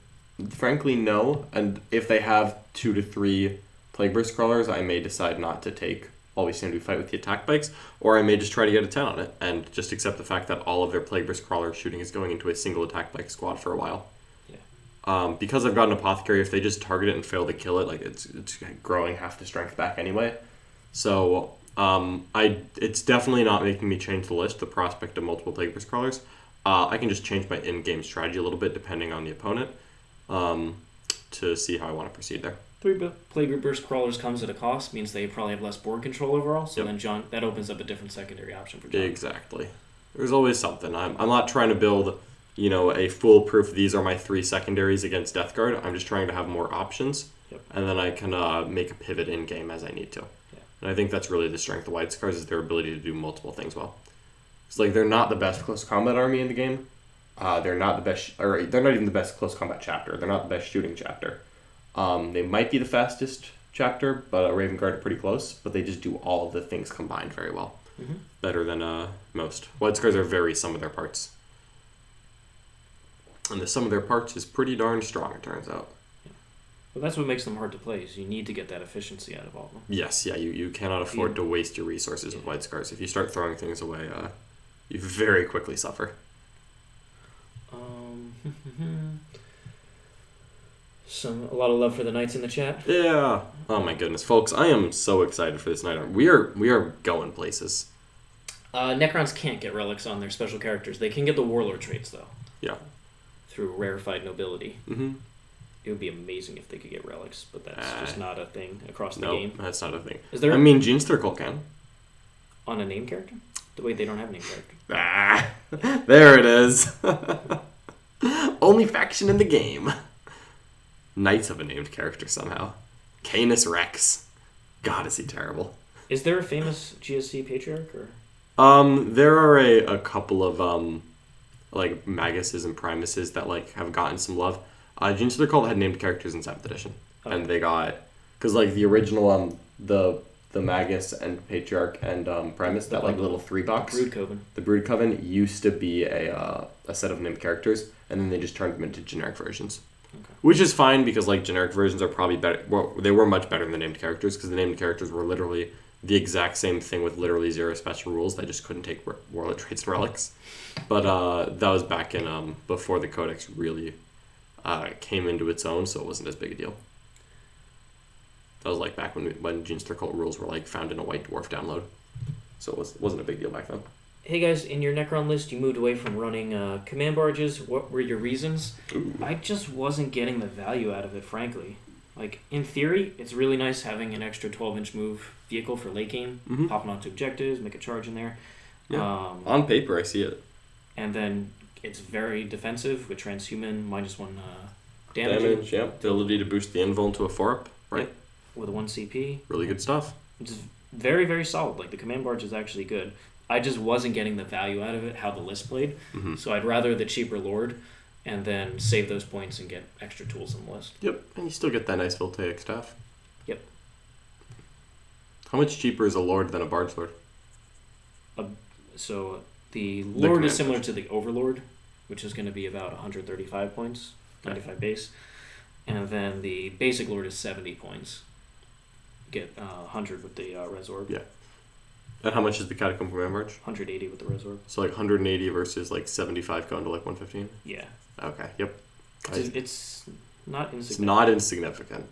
frankly, no. And if they have 2 to 3 Plague Burst Crawlers, I may decide not to take Always Stand to Fight with the attack bikes, or I may just try to get a 10 on it and just accept the fact that all of their Plague Burst Crawler shooting is going into a single attack bike squad for a while. Yeah. Because I've got an Apothecary, if they just target it and fail to kill it, like it's growing half the strength back anyway. So it's definitely not making me change the list, the prospect of multiple Plague Burst Crawlers. I can just change my in-game strategy a little bit depending on the opponent to see how I want to proceed there. 3 Plague Burst Crawlers comes at a cost, means they probably have less board control overall, so then John, that opens up a different secondary option for John. Exactly. There's always something. I'm not trying to build, a foolproof, these are my 3 secondaries against Death Guard. I'm just trying to have more options, and then I can make a pivot in-game as I need to. Yeah. And I think that's really the strength of White Scars, is their ability to do multiple things well. It's like they're not the best close combat army in the game. They're not the best, or they're not even the best close combat chapter. They're not the best shooting chapter. They might be the fastest chapter, but Raven Guard are pretty close. But they just do all of the things combined very well, better than most. White Scars are very sum of their parts, and the sum of their parts is pretty darn strong. It turns out. Well, that's what makes them hard to play. Is you need to get that efficiency out of all of them. Yes, yeah, you cannot afford to waste your resources with White Scars. If you start throwing things away, you very quickly suffer. A lot of love for the Knights in the chat. Yeah. Oh my goodness, folks! I am so excited for this night. We are going places. Necrons can't get relics on their special characters. They can get the Warlord traits though. Yeah. Through rarefied nobility. Mm-hmm. It would be amazing if they could get relics, but that's just not a thing across the no, game. That's not a thing. Is there? I mean, Jean's Thurkle can. On a name character? Wait, they don't have a name character. There it is. Only faction in the game. Knights have a named character somehow. Canis Rex. God, is he terrible. Is there a famous GSC patriarch or? There are a couple of like Maguses and Primuses that have gotten some love. Jean's Thurkle had named characters in 7th edition, and they got because the original the Magus and Patriarch and Primus, that little 3-box. Brood Coven. The Brood Coven used to be a set of named characters, and then they just turned them into generic versions. Okay. Which is fine because generic versions are probably better. Well, they were much better than the named characters because the named characters were literally the exact same thing with literally 0 special rules. They just couldn't take warlord traits and relics. But that was back in before the Codex really came into its own, so it wasn't as big a deal. That was back when Jean's Thurkle rules were found in a White Dwarf download, so it wasn't a big deal back then. Hey guys, in your Necron list, you moved away from running command barges. What were your reasons? Ooh. I just wasn't getting the value out of it, frankly. In theory, it's really nice having an extra 12-inch move vehicle for late game, hopping onto objectives, make a charge in there. Yeah. On paper, I see it. And then it's very defensive with transhuman, -1 damage. Damage, yeah. Ability to boost the invul to a 4-up, right? Yep. With a 1 CP. Really good stuff. It's very, very solid. The command barge is actually good. I just wasn't getting the value out of it, how the list played. Mm-hmm. So I'd rather the cheaper Lord and then save those points and get extra tools on the list. Yep, and you still get that nice voltaic staff. Yep. How much cheaper is a Lord than a Barge Lord? So the Lord is similar to the Overlord, which is going to be about 135 points, 95 base. And then the basic Lord is 70 points. Get 100 with the Resorb. Yeah. And how much is the Catacomb Command Barge? 180 with the Resorb. So 180 versus 75 going to 115? Yeah. Okay, yep. It's not insignificant. It's not insignificant.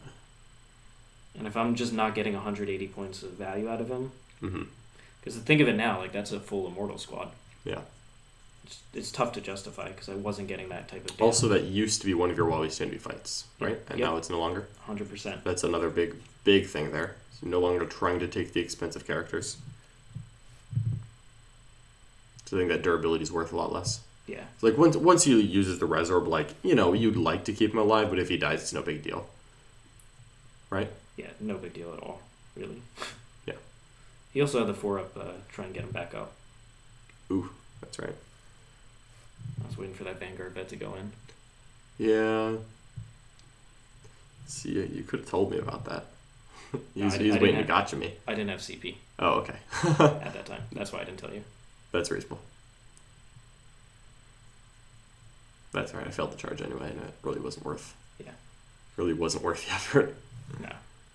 And if I'm just not getting 180 points of value out of him, mm-hmm. Because think of it now, that's a full Immortal squad. Yeah. It's tough to justify because I wasn't getting that type of damage. Also, that used to be one of your while we stand fights, right? And now it's no longer. 100%. That's another big thing there. So no longer trying to take the expensive characters. So I think that durability is worth a lot less. Yeah. Once he uses the Resorb, you'd like to keep him alive, but if he dies, it's no big deal. Right? Yeah, no big deal at all, really. Yeah. He also had the 4-up, try and get him back up. Ooh, that's right. I was waiting for that Vanguard bet to go in. Yeah. See, you could have told me about that. He's I waiting to gotcha me. I didn't have CP Oh, okay. at that time. That's why I didn't tell you. That's reasonable. That's alright. I failed the charge anyway, and it really wasn't worth. Yeah. Really wasn't worth the effort. No,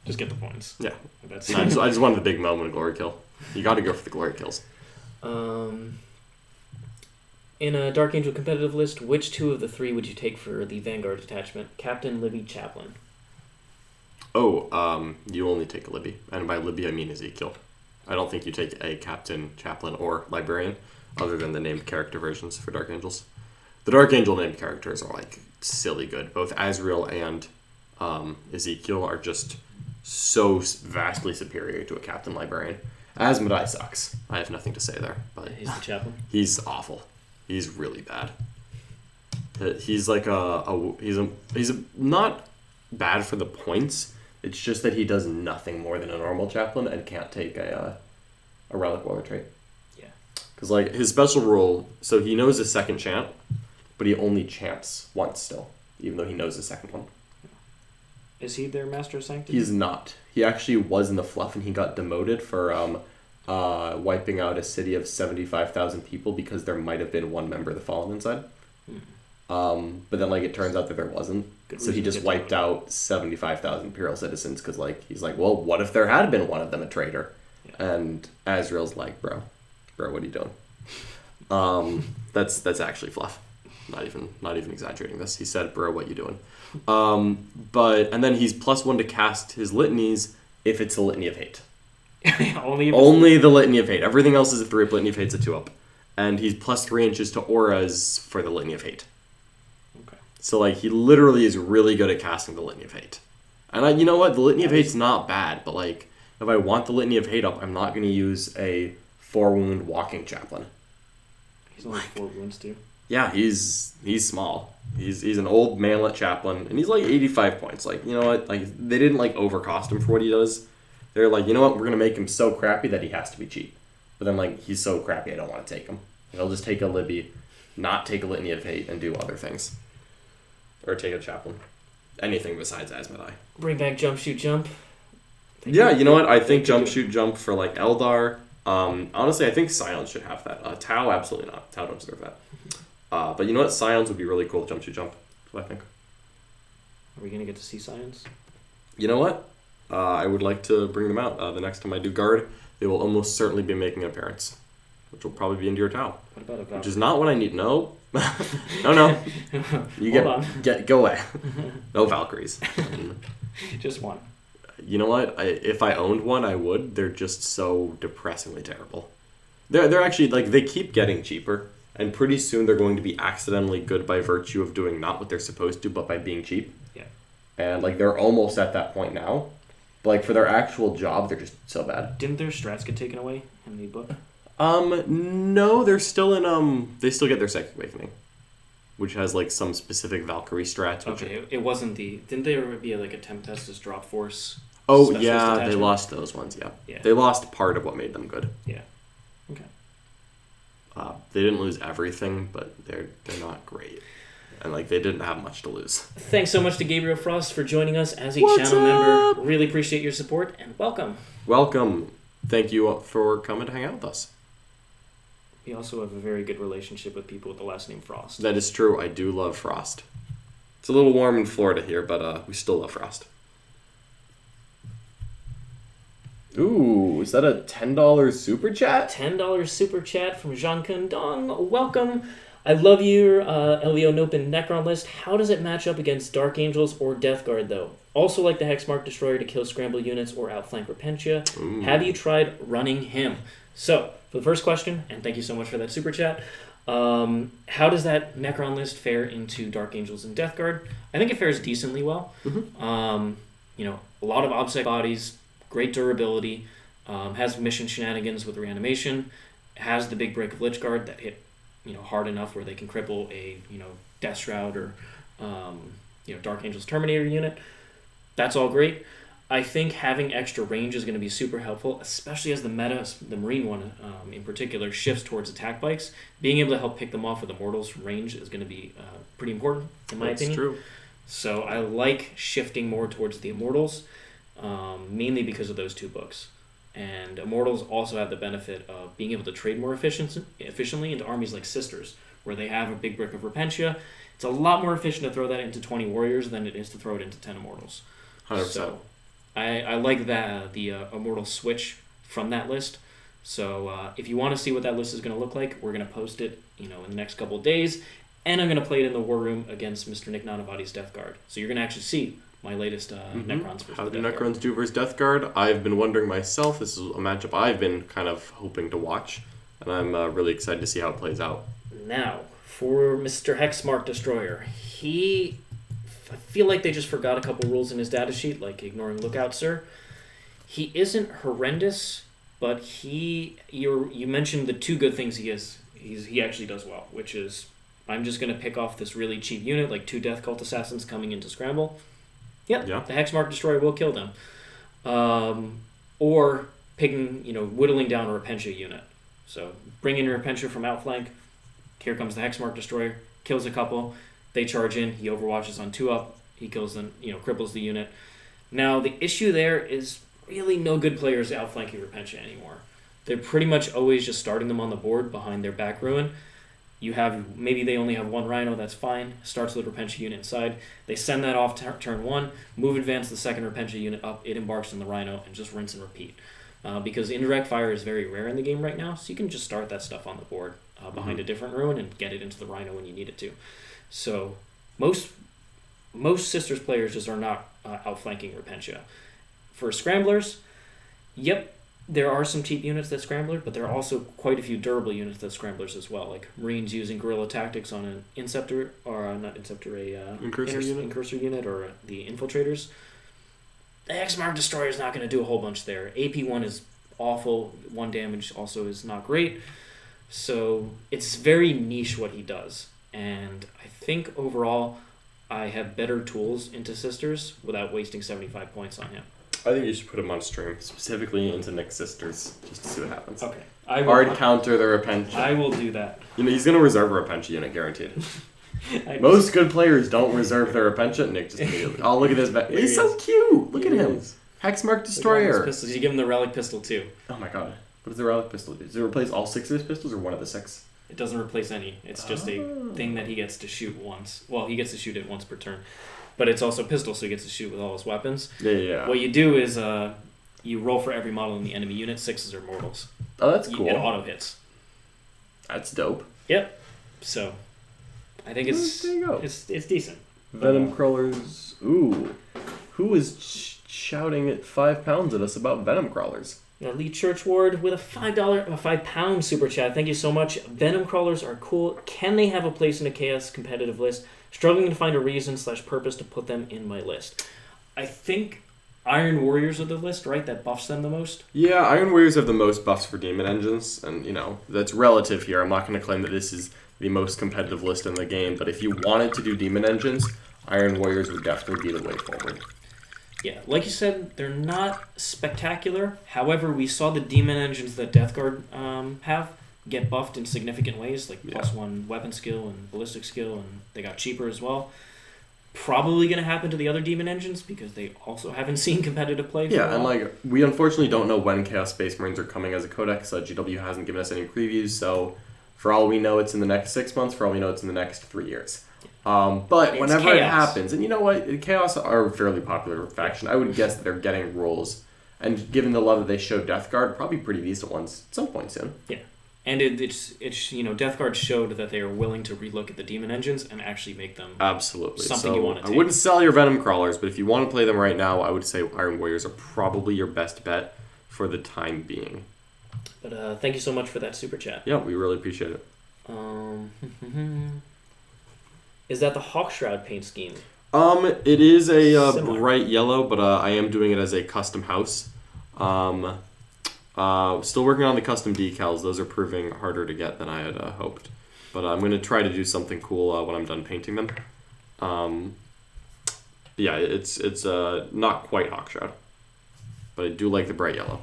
just get the points. Yeah. That's No, I just wanted the big moment of glory kill. You got to go for the glory kills. In a Dark Angel competitive list, which two of the three would you take for the Vanguard detachment? Captain, Libby, Chaplain. Oh, you only take a Libby. And by Libby, I mean Ezekiel. I don't think you take a Captain, Chaplain, or Librarian, other than the named character versions for Dark Angels. The Dark Angel named characters are, like, silly good. Both Azrael and Ezekiel are just so vastly superior to a Captain Librarian. Asmodai sucks. I have nothing to say there. But He's the Chaplain? He's awful. He's really bad. He's like he's not bad for the points. It's just that he does nothing more than a normal chaplain and can't take a relic warrior trait. Yeah. Because like his special rule, so he knows his second chant, but he only chants once still, even though he knows the second one. Is he their Master of Sanctity? He's not. He actually was in the fluff, and he got demoted for wiping out a city of 75,000 people because there might have been one member of the Fallen inside. But then, like, it turns out that there wasn't. So he just wiped out 75,000 Imperial citizens because, like, he's like, well, what if there had been one of them a traitor? Yeah. And Azrael's like, bro, what are you doing? That's actually fluff. Not even exaggerating this. He said, bro, what you doing? And then he's +1 to cast his litanies if it's a Litany of Hate. Only the Litany of Hate. Everything else is a 3-up. Litany of Hate's a 2-up. And he's +3 inches to auras for the Litany of Hate. Okay. So, like, he literally is really good at casting the Litany of Hate. And you know what? The Litany of Hate's not bad, but, like, if I want the Litany of Hate up, I'm not going to use a 4-wound walking chaplain. He's only 4 wounds, too. Yeah, he's small. He's an old manlet chaplain, and he's like 85 points. Like, you know what? Like, they didn't like overcost him for what he does. They're like, you know what? We're gonna make him so crappy that he has to be cheap. But then like he's so crappy, I don't want to take him. And I'll just take a Libby, not take a Litany of Hate, and do other things, or take a chaplain. Anything besides Asmodai. Bring back Jump Shoot Jump. Yeah, you know what? I think Jump Shoot Jump for like Eldar. Honestly, I think Scions should have that. Tau, absolutely not. Tau don't deserve that. But you know what? Scions would be really cool. Jump, shoot, jump. That's what I think. Are we going to get to see Scions? You know what? I would like to bring them out. The next time I do guard, they will almost certainly be making an appearance, which will probably be into your Tau. What about a Valkyrie? Which is not what I need. No. No. You go away. No Valkyries. Just one. You know what? If I owned one, I would. They're just so depressingly terrible. They're actually, like, they keep getting cheaper. And pretty soon they're going to be accidentally good by virtue of doing not what they're supposed to, but by being cheap. Yeah. And, like, they're almost at that point now. But, like, for their actual job, they're just so bad. Didn't their strats get taken away in the book? No, they're still in, they still get their Psychic Awakening. Which has, like, some specific Valkyrie strats. Okay, it wasn't didn't there be, like, a Tempestus Drop Force? Oh, yeah, detachment? They lost those ones, yeah. They lost part of what made them good. Yeah. Okay. They didn't lose everything, but they're not great. And, like, they didn't have much to lose. Thanks so much to Gabriel Frost for joining us as a What's channel up? member. Really appreciate your support, and welcome. Welcome. Thank you for coming to hang out with us. We also have a very good relationship with people with the last name Frost. That is true. I do love Frost. It's a little warm in Florida here, but we still love Frost. Ooh, is that a $10 super chat? $10 super chat from Jean Kundong. Welcome. I love your Elio Nopin Necron list. How does it match up against Dark Angels or Death Guard, though? Also like the Hexmark Destroyer to kill scramble units or outflank Repentia. Ooh. Have you tried running him? So, for the first question, and thank you so much for that super chat, how does that Necron list fare into Dark Angels and Death Guard? I think it fares decently well. Mm-hmm. A lot of obsec bodies, great durability, has mission shenanigans with reanimation, has the big break of Lich Guard that hit hard enough where they can cripple a Death Shroud or Dark Angel's Terminator unit. That's all great. I think having extra range is going to be super helpful, especially as the meta, the Marine one in particular, shifts towards attack bikes. Being able to help pick them off with Immortals from range is going to be pretty important, in my opinion. That's true. So I like shifting more towards the Immortals. mainly because of those two books. And Immortals also have the benefit of being able to trade more efficiently into armies like Sisters, where they have a big brick of Repentia. It's a lot more efficient to throw that into 20 Warriors than it is to throw it into 10 Immortals. 100%. So I like that the Immortal switch from that list. So if you want to see what that list is going to look like, we're going to post it, in the next couple of days, and I'm going to play it in the War Room against Mr. Nick Nanavati's Death Guard. So you're going to actually see my latest Necrons versus How the do Death Necrons Guard. do versus Death Guard? I've been wondering myself. This is a matchup I've been kind of hoping to watch, and I'm really excited to see how it plays out. Now, for Mr. Hexmark Destroyer, I feel like they just forgot a couple rules in his data sheet, like ignoring Lookout Sir. He isn't horrendous, but you mentioned the two good things he is. He actually does well, which is I'm just going to pick off this really cheap unit, like 2 Death Cult Assassins coming into Scramble. Yep, yeah. The Hexmark Destroyer will kill them. Or picking, whittling down a Repentia unit. So bring in your Repentia from outflank. Here comes the Hexmark Destroyer, kills a couple. They charge in. He overwatches on 2-up. He kills them, cripples the unit. Now the issue there is really no good players outflanking Repentia anymore. They're pretty much always just starting them on the board behind their back ruin. Maybe they only have 1 Rhino, that's fine. Starts with a Repentia unit inside. They send that off turn 1, move advance the second Repentia unit up, it embarks in the Rhino, and just rinse and repeat. Because indirect fire is very rare in the game right now, so you can just start that stuff on the board behind a different ruin and get it into the Rhino when you need it to. So most Sisters players just are not outflanking Repentia. For Scramblers, yep, there are some cheap units that Scrambler, but there are also quite a few durable units that Scramblers as well, like Marines using guerrilla tactics on an Inceptor, or not Inceptor, Incursor unit, or the Infiltrators. The Hexmark Destroyer is not going to do a whole bunch there. AP1 is awful, 1 damage also is not great, so it's very niche what he does, and I think overall I have better tools into Sisters without wasting 75 points on him. I think you should put him on stream, specifically into Nick's Sisters, just to see what happens. Okay. Hard counter the Repentia. I will do that. He's going to reserve a Repentia unit, guaranteed. Most good players don't reserve their Repentia. Nick just immediately. Oh, look at this. He's so cute. Look at him. Hexmark Destroyer. You give him the Relic Pistol, too. Oh, my God. What does the Relic Pistol do? Does it replace all 6 of his pistols or one of the 6? It doesn't replace any. It's just a thing that he gets to shoot once. Well, he gets to shoot it once per turn. But it's also pistol, so he gets to shoot with all his weapons. Yeah. What you do is you roll for every model in the enemy unit. 6s are mortals. Oh, that's cool. It auto hits. That's dope. Yep. So, I think it's decent. Venom Crawlers. Ooh. Who is shouting at 5 pounds at us about Venom Crawlers? Lee Churchward with a £5 super chat. Thank you so much. Venom Crawlers are cool. Can they have a place in a Chaos competitive list? Struggling to find a reason/purpose to put them in my list. I think Iron Warriors are the list, right? That buffs them the most? Yeah, Iron Warriors have the most buffs for Demon Engines, and, that's relative here. I'm not going to claim that this is the most competitive list in the game, but if you wanted to do Demon Engines, Iron Warriors would definitely be the way forward. Yeah, like you said, they're not spectacular. However, we saw the Demon Engines that Death Guard have get buffed in significant ways, like +1 weapon skill and ballistic skill, and they got cheaper as well. Probably going to happen to the other Demon Engines because they also haven't seen competitive play. Yeah, and we unfortunately don't know when Chaos Space Marines are coming as a codex. GW hasn't given us any previews, so for all we know, it's in the next 6 months. For all we know, it's in the next 3 years. But whenever it happens, and you know what, Chaos are a fairly popular faction. I would guess that they're getting roles, and given the love that they showed Death Guard, probably pretty decent ones at some point soon. Yeah. And it's Death Guard showed that they are willing to relook at the Demon Engines and actually make them something you want to take. I wouldn't sell your Venom Crawlers, but if you want to play them right now, I would say Iron Warriors are probably your best bet for the time being. But thank you so much for that super chat. Yeah, we really appreciate it. Is that the Hawkshroud paint scheme? It is a bright yellow, but I am doing it as a custom house. Still working on the custom decals. Those are proving harder to get than I had hoped. But I'm going to try to do something cool when I'm done painting them. Yeah, it's not quite Hawkshroud. But I do like the bright yellow.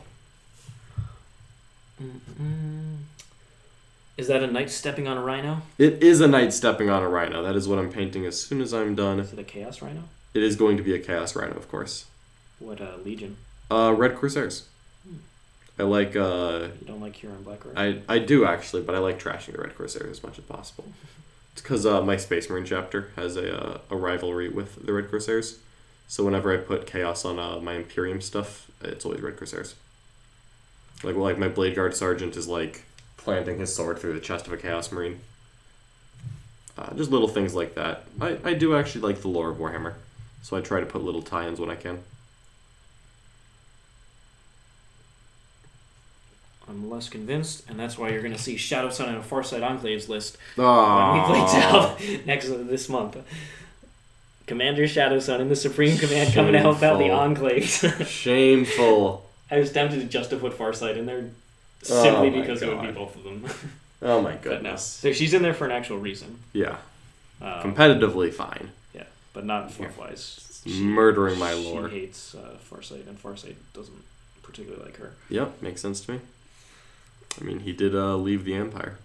Is that a knight stepping on a rhino? It is a knight stepping on a rhino. That is what I'm painting as soon as I'm done. Is it a Chaos Rhino? It is going to be a Chaos Rhino, of course. What Legion? Red Corsairs. I like. You don't like Huron Black Red? I do actually, but I like trashing the Red Corsairs as much as possible. It's because my Space Marine chapter has a rivalry with the Red Corsairs, so whenever I put Chaos on my Imperium stuff, it's always Red Corsairs. Like my Blade Guard Sergeant is like planting his sword through the chest of a Chaos Marine. Just little things like that. I do actually like the lore of Warhammer, so I try to put little tie-ins when I can. I'm less convinced, and that's why you're going to see Shadow Sun and a Farsight Enclaves list Aww. when we play Tal next this month. Commander Shadow Sun and the Supreme Command coming to help out the Enclaves. Shameful. I was tempted to just to put Farsight in there simply because it would be God. both of them. Oh my But no. goodness. So she's in there for an actual reason. Yeah. Competitively fine. Yeah, but not fluff-wise. Murdering my lore. She hates Farsight, and Farsight doesn't particularly like her. Yep, makes sense to me. I mean, he did leave the Empire.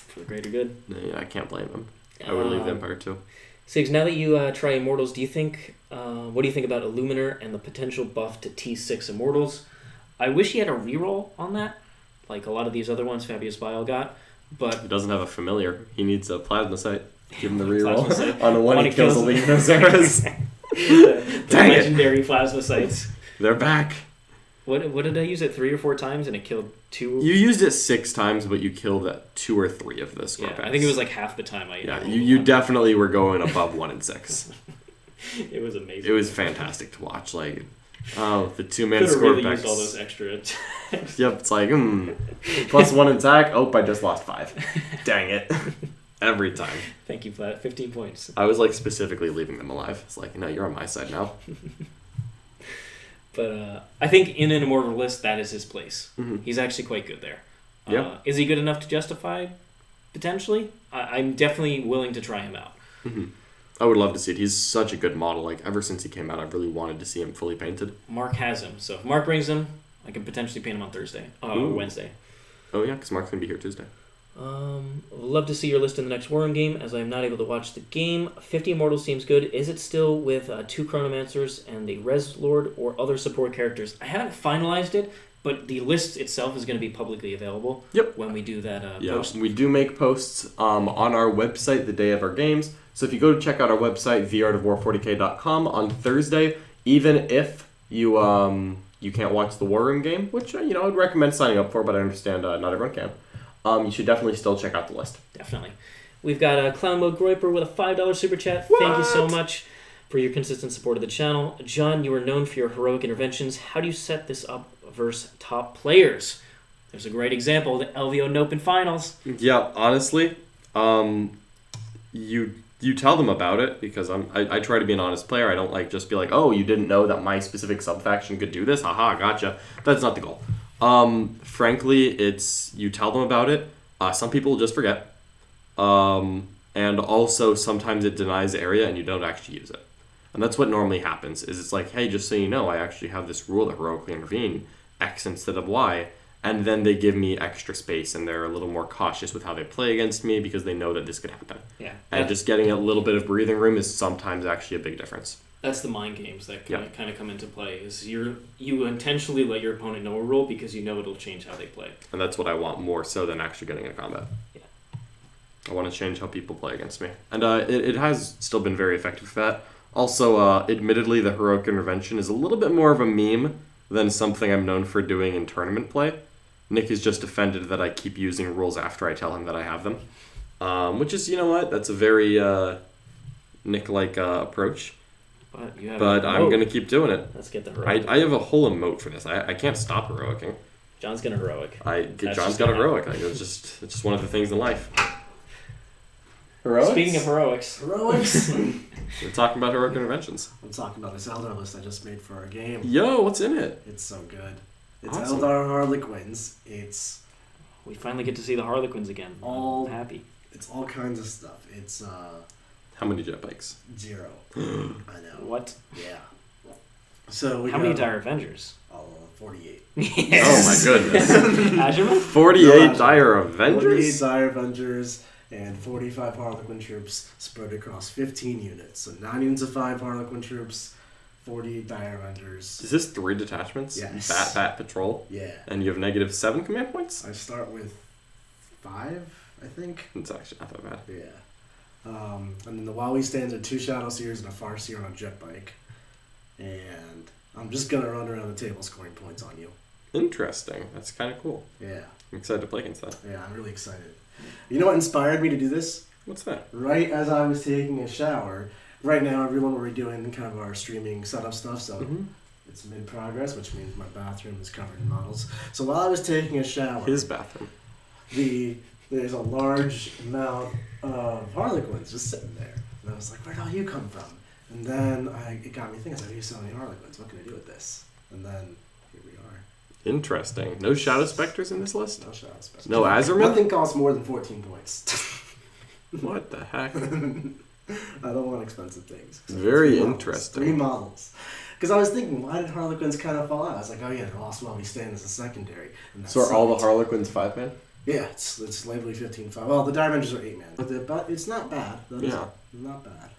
For the greater good. Yeah, I can't blame him. I would leave the Empire too. Sigs, now that you try Immortals, do you think, what do you think about Illuminer and the potential buff to T6 Immortals? I wish he had a reroll on that, like a lot of these other ones Fabius Bile got, but... He doesn't have a familiar. He needs a Plasma Sight. Give him the Plasma reroll. Sight. On the one he kills the Legion of Zeras. the Dang it. legendary Plasma Sights. They're back. What did I use it 3 or 4 times and it killed 2? You used it 6 times, but you killed 2 or 3 of the Scorpax. Yeah, I think it was like half the time I... Yeah, you definitely were going above 1 and 6. It was amazing. It was fantastic to watch. Like, oh, the 2-man Could have Scorpax. really used all those extra attacks. Yep, it's like, plus 1 attack. Oh, I just lost 5. Dang it. Every time. Thank you for that. 15 points. I was like specifically leaving them alive. It's like, no, you're on my side now. But I think in an Immortal list, that is his place. Mm-hmm. He's actually quite good there. Yep. Is he good enough to justify? Potentially. I'm definitely willing to try him out. Mm-hmm. I would love to see it. He's such a good model. Like, ever since he came out, I've really wanted to see him fully painted. Mark has him. So if Mark brings him, I can potentially paint him on Thursday. Or Wednesday. Oh, yeah, because Mark's going to be here Tuesday. Love to see your list in the next Warren game, as I am not able to watch the game. 50 Immortals seems good. Is it still with 2 Chronomancers and the Res Lord or other support characters? I haven't finalized it, but the list itself is going to be publicly available. Yep. When we do that post. We do make posts on our website the day of our games. So if you go to check out our website, theartofwar40k.com on Thursday, even if you can't watch the War Room game, which I would recommend signing up for, but I understand not everyone can. You should definitely still check out the list. Definitely. We've got Clown Mode Groiper with a $5 super chat. What? Thank you so much for your consistent support of the channel. John, you are known for your heroic interventions. How do you set this up versus top players? There's a great example, the LVO Nopen Finals. Yeah, honestly, you tell them about it, because I try to be an honest player. I don't just be like, oh, you didn't know that my specific sub-faction could do this? Haha, gotcha. That's not the goal. Frankly, it's you tell them about it. Some people just forget. And also sometimes it denies the area and you don't actually use it. And that's what normally happens, is it's like, hey, just so you know, I actually have this rule that heroically intervene X instead of Y. And then they give me extra space and they're a little more cautious with how they play against me because they know that this could happen. Yeah. And just getting a little bit of breathing room is sometimes actually a big difference. That's the mind games that kind of come into play. Is you intentionally let your opponent know a rule because you know it'll change how they play. And that's what I want more so than actually getting into combat. Yeah. I want to change how people play against me. And it has still been very effective for that. Also, admittedly, the heroic intervention is a little bit more of a meme than something I'm known for doing in tournament play. Nick is just offended that I keep using rules after I tell him that I have them. Which is, you know what, that's a very Nick-like approach. But I'm going to keep doing it. Let's get the heroic. I have a whole emote for this. I can't stop heroicing. John's going to heroic. John's got a heroic. It's just one of the things in life. Heroics? Speaking of heroics. We're talking about heroic interventions. I'm talking about this Eldar list I just made for our game. Yo, what's in it? It's so good. It's Awesome. Eldar Harlequins. It's We finally get to see the Harlequins again. I'm happy. It's all kinds of stuff. It's How many jetbikes? 0. I know. What? Yeah. So we How many Dire Avengers? 48. Yes. Oh my goodness. Azurman? 48 No, Dire 48 Avengers? Dire Avengers and 45 Harlequin troops spread across 15 units. So 9 units of 5 Harlequin troops, 48 Dire Avengers. Is this 3 detachments? Yes. Bat, Patrol? Yeah. And you have -7 command points? I start with 5, I think. It's actually not that bad. Yeah. And then the Wowie stands are 2 Shadow Seers and a Farseer on a jet bike. And I'm just going to run around the table scoring points on you. Interesting. That's kind of cool. Yeah. I'm excited to play against that. Yeah, I'm really excited. You know what inspired me to do this? What's that? Right as I was taking a shower. Right now, everyone, we're doing kind of our streaming setup stuff, so it's mid-progress, which means my bathroom is covered in models. So while I was taking a shower... His bathroom. There's a large amount of Harlequins just sitting there. And I was like, where'd all you come from? And then it got me thinking, I was like, you so many Harlequins, what can I do with this? And then here we are. Interesting. No Shadow Specters in this list? No Shadow Spectres. No Azerman? Nothing costs more than 14 points. What the heck? I don't want expensive things. Very 3 models, interesting. 3 models. Because I was thinking, why did Harlequins kind of fall out? I was like, oh yeah, they lost while we stand as a secondary. And that So are all the sucked. Harlequins 5-man? Yeah, it's labelly 15-5. Well, the Dire Avengers are 8-man. But it's not bad. That is not bad.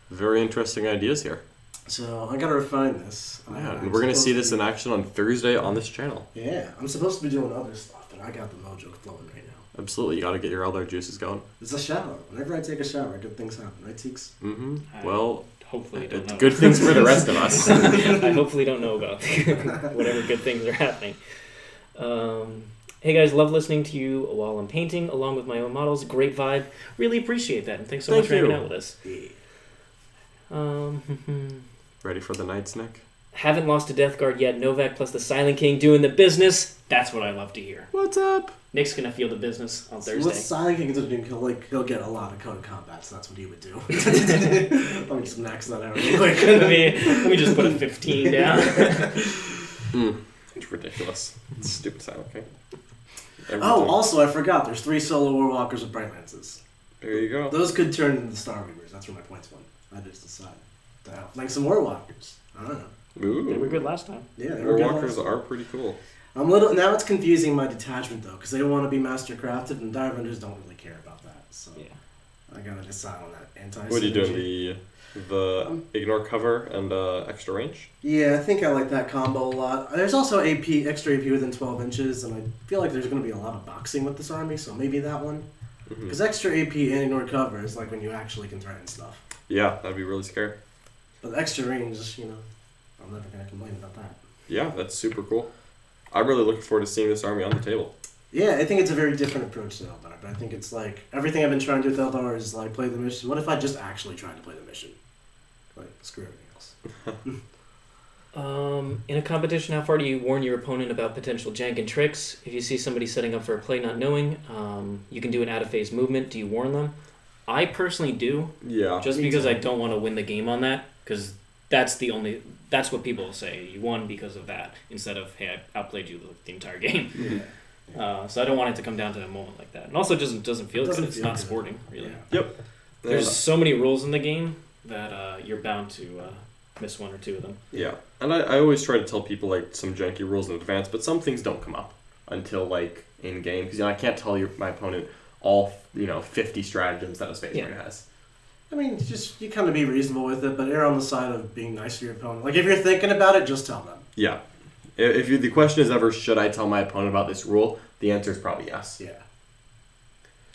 Very interesting ideas here. So I gotta refine this. Yeah, and we're going to see this in action on Thursday on this channel. Yeah, I'm supposed to be doing other stuff, but I got the mojo flowing right now. Absolutely. You got to get your Eldar juices going. It's a shower. Whenever I take a shower, good things happen, right, Teeks? Mm-hmm. Well, hopefully don't know. good things for the rest of us. I hopefully don't know about whatever good things are happening. Hey guys, love listening to you while I'm painting along with my own models. Great vibe. Really appreciate that, and thanks so much for hanging out with us. Ready for the Nights, Nick? Haven't lost a Death Guard yet. Novak plus the Silent King doing the business. That's what I love to hear. What's up? Nick's gonna feel the business on Thursday. What Silent King is doing, he'll get a lot of code combat, so that's what he would do. Let me just max that out real quick. let me just put a 15 down. It's ridiculous. It's stupid Silent King. Also, I forgot, there's 3 solo Warwalkers with Bright Lances. There you go. Those could turn into the Star Weavers. That's where my points went. I just decided to have like some Warwalkers. I don't know. Ooh. They were good last time. Yeah, they were good last Warwalkers time. are pretty cool. Now it's confusing my detachment though, because they want to be master crafted, and Dire Avengers don't really care about that. So Yeah. I gotta decide on that anti. What are you doing? The ignore cover and extra range? Yeah, I think I like that combo a lot. There's also extra AP within 12 inches, and I feel like there's going to be a lot of boxing with this army, so maybe that one. Because extra AP and ignore cover is like when you actually can threaten stuff. Yeah, that'd be really scary. But the extra range, I'm never going to complain about that. Yeah, that's super cool. I'm really looking forward to seeing this army on the table. Yeah, I think it's a very different approach to Eldar, but I think it's like everything I've been trying to do with Eldar is like play the mission. What if I just actually tried to play the mission? Like, screw everything else. In a competition, how far do you warn your opponent about potential jank and tricks? If you see somebody setting up for a play not knowing, you can do an out-of-phase movement. Do you warn them? I personally do. Yeah. Just because I don't want to win the game on that, because that's what people will say. You won because of that, instead of, hey, I outplayed you the entire game. Yeah. So I don't want it to come down to a moment like that. And also it doesn't feel good. It's not sporting, really. Yeah. Yep. There's so many rules in the game that you're bound to miss one or two of them. Yeah. And I always try to tell people like some janky rules in advance, but some things don't come up until like in game, because I can't tell my opponent all 50 stratagems that a Space Marine has. I mean, you kind of be reasonable with it, but err on the side of being nice to your opponent. Like, if you're thinking about it, just tell them. Yeah. If the question is ever, should I tell my opponent about this rule? The answer is probably yes. Yeah.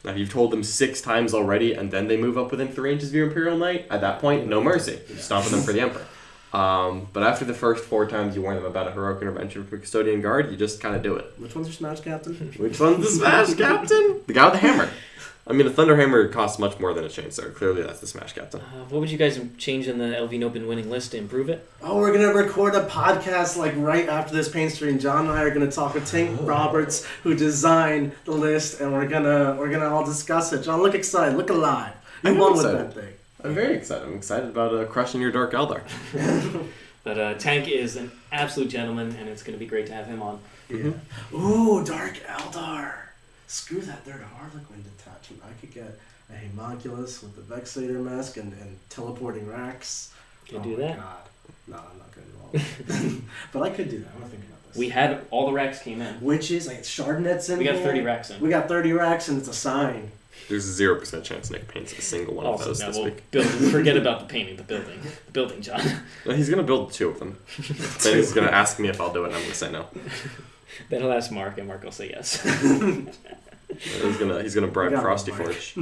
Now, if you've told them 6 times already, and then they move up within 3 inches of your Imperial Knight, at that point, no mercy. You stomp them for the Emperor. But after the first 4 times you warn them about a heroic intervention from Custodian Guard, you just kind of do it. Which one's your Smash Captain? Which one's the Smash Captain? The guy with the hammer. I mean, a Thunder Hammer costs much more than a Chainsaw. Clearly, that's the Smash Captain. What would you guys change in the LV Open winning list to improve it? Oh, we're going to record a podcast like right after this paint stream. John and I are going to talk with Tank Roberts, who designed the list, and we're gonna all discuss it. John, look excited. Look alive. You won with that thing. I'm very excited. I'm excited about crushing your Dark Eldar. But Tank is an absolute gentleman, and it's going to be great to have him on. Yeah. Ooh, Dark Eldar. Screw that third Harlequin detachment. I could get a Homunculus with the Vexator Mask and teleporting racks. Can you do that? God. No, I'm not going to do all that. But I could do that. I'm going to think about this. We had all the racks came in. Witches, like Chardonnet's in We got here. 30 racks in. We got 30 racks, and it's a sign. There's 0% chance Nick paints a single one of Also, those now this we'll week. forget about the painting, the building, John. No, he's gonna build 2 of them. Then he's gonna ask me if I'll do it, and I'm gonna say no. Then he'll ask Mark, and Mark will say yes. He's gonna bribe Yeah, Frosty Mark. Forge.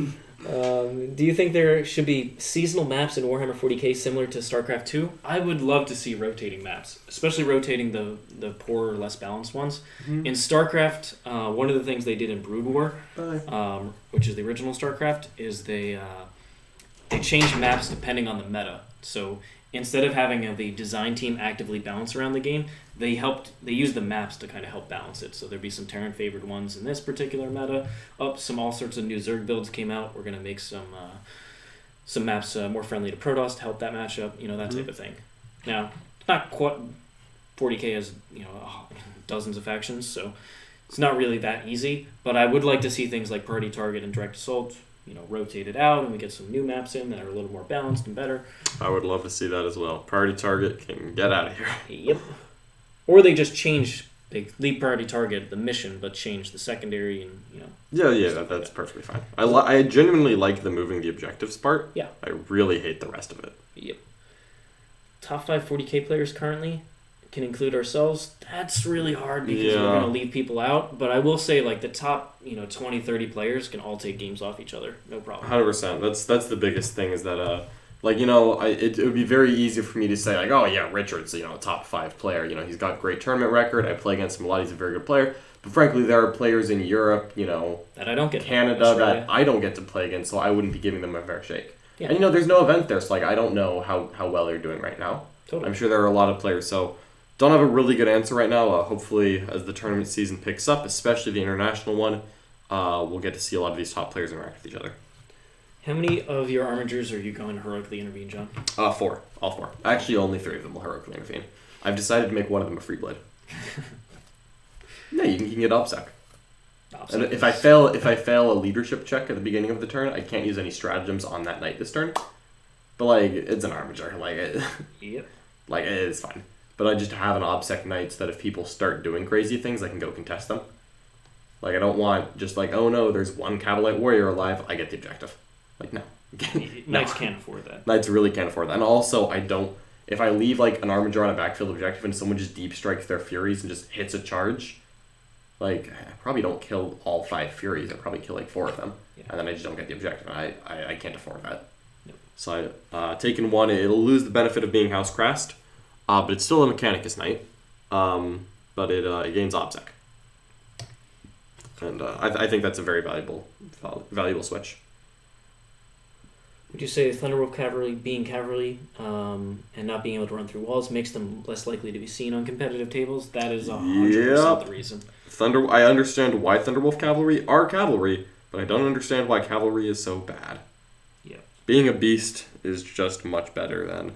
Do you think there should be seasonal maps in Warhammer 40k similar to StarCraft 2? I would love to see rotating maps, especially rotating the poorer, less balanced ones. Mm-hmm. In StarCraft, one of the things they did in Brood War, which is the original StarCraft, is they changed maps depending on the meta. So instead of having the design team actively bounce around the game, they used the maps to kind of help balance it. So there'd be some Terran favored ones in this particular meta. Some all sorts of new Zerg builds came out. We're gonna make some maps more friendly to Protoss to help that matchup. That type of thing. Now, it's not quite 40k has dozens of factions, so it's not really that easy. But I would like to see things like Party Target and Direct Assault, rotated out, and we get some new maps in that are a little more balanced and better. I would love to see that as well. Priority Target can get out of here. Yep. Or they just they leave Priority Target the mission, but change the secondary and Yeah, that's perfectly fine. I genuinely like the moving the objectives part. Yeah. I really hate the rest of it. Yep. Top 5 40k players currently can include ourselves. That's really hard because we're going to leave people out. But I will say, like, the top 20, 30 players can all take games off each other, no problem. 100%. That's the biggest thing is that it would be very easy for me to say like, oh yeah, Richard's a top 5 player. He's got great tournament record. I play against him a lot. He's a very good player. But frankly, there are players in Europe, that I don't get. Canada Australia. that I don't get to play against, so I wouldn't be giving them a fair shake. Yeah. And there's no event there, so like I don't know how well they're doing right now. Totally. I'm sure there are a lot of players, so don't have a really good answer right now. Hopefully, as the tournament season picks up, especially the international one, we'll get to see a lot of these top players interact with each other. How many of your armigers are you going to heroically intervene, John? 4. All 4. Actually, only 3 of them will heroically intervene. I've decided to make one of them a free blade. Yeah, you can get OPSEC. And if I fail a leadership check at the beginning of the turn, I can't use any stratagems on that knight this turn. But it's an armiger. Yep. It is fine. But I just have an OBSEC knight so that if people start doing crazy things, I can go contest them. I don't want just oh no, there's one Cavalite warrior alive, I get the objective. No. Knights can't afford that. Knights really can't afford that. And also, if I leave an armiger on a backfield objective and someone just deep strikes their Furies and just hits a charge, I probably don't kill all 5 Furies. I probably kill 4 of them. Yeah. And then I just don't get the objective. And I can't afford that. Nope. So taking 1, it'll lose the benefit of being House Crashed, but it's still a Mechanicus Knight. But it gains OBSEC. And I think that's a very valuable switch. Would you say Thunderwolf Cavalry being cavalry and not being able to run through walls makes them less likely to be seen on competitive tables? That is 100% the reason. I understand why Thunderwolf Cavalry are cavalry, but I don't understand why cavalry is so bad. Yeah. Being a beast is just much better than...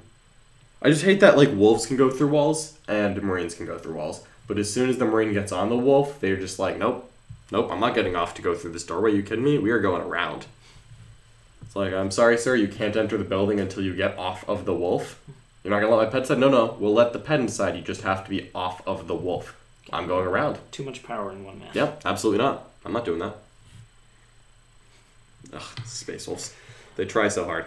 I just hate that wolves can go through walls and marines can go through walls. But as soon as the marine gets on the wolf, they're just nope, I'm not getting off to go through this doorway. You kidding me? We are going around. It's I'm sorry, sir, you can't enter the building until you get off of the wolf. You're not going to let my pet inside? No, we'll let the pet inside. You just have to be off of the wolf. I'm going around. Too much power in one man. Yep, absolutely not. I'm not doing that. Ugh, Space Wolves. They try so hard.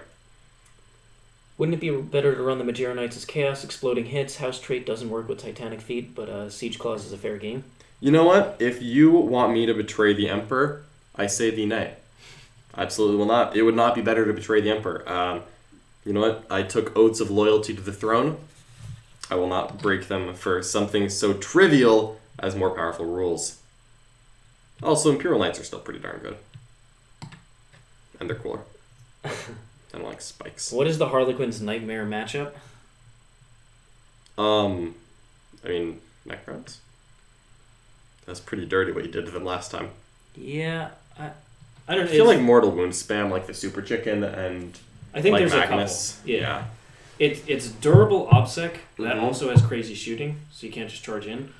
Wouldn't it be better to run the Majera Knights as chaos, exploding hits? House trait doesn't work with Titanic Feet, but Siege Clause is a fair game. You know what? If you want me to betray the Emperor, I say thee nay. Absolutely will not. It would not be better to betray the Emperor. You know what? I took oaths of loyalty to the throne. I will not break them for something so trivial as more powerful rules. Also, Imperial Knights are still pretty darn good. And they're cooler. I don't like spikes. What is the Harlequin's nightmare matchup? Necrons. That's pretty dirty what you did to them last time. Yeah, I don't know. I feel like Mortal Wound spam the Super Chicken and I think there's Magnus. a couple. Yeah. It's durable OBSEC that also has crazy shooting, so you can't just charge in.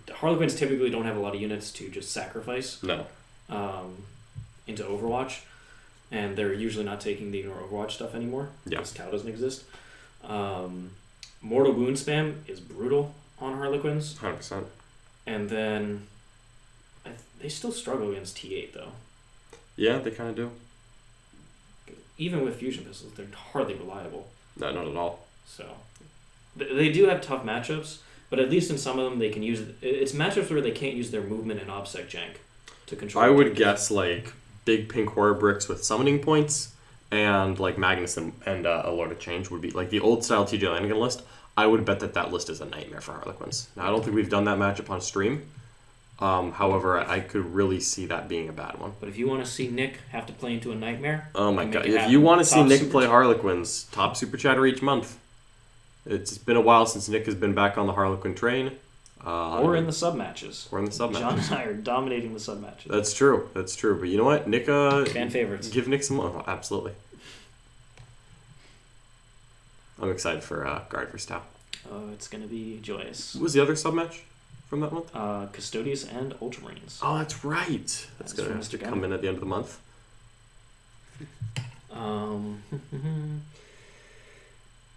Harlequins typically don't have a lot of units to just sacrifice into Overwatch, and they're usually not taking the Ignore Overwatch stuff anymore because Tau doesn't exist. Mortal Wound spam is brutal on Harlequins. 100%. And then they still struggle against T8 though. Yeah, they kind of do. Even with fusion pistols, they're hardly reliable. No, not at all. So they do have tough matchups, but at least in some of them they can use it. It's matchups where they can't use their movement and obsec jank to control. I would guess like big pink horror bricks with summoning points and like Magnus and a Lord of Change would be like the old style TJ Lanigan list. I would bet that list is a nightmare for Harlequins. Now I don't think we've done that matchup on stream. However, I could really see that being a bad one. But if you want to see Nick have to play into a nightmare, oh my god! If you want to see Nick play Harlequins, top super chatter each month. It's been a while since Nick has been back on the Harlequin train. Or in the sub matches. Or in the sub matches. John and I are dominating the sub matches. That's true. That's true. But you know what, Nick? Fan favorites. Give Nick some love. Absolutely. I'm excited for Guard vs. Tau. Oh, it's gonna be joyous. What was the other sub match from that month? Custodius and Ultramarines. Oh, that's right. That's gonna have to come in at the end of the month.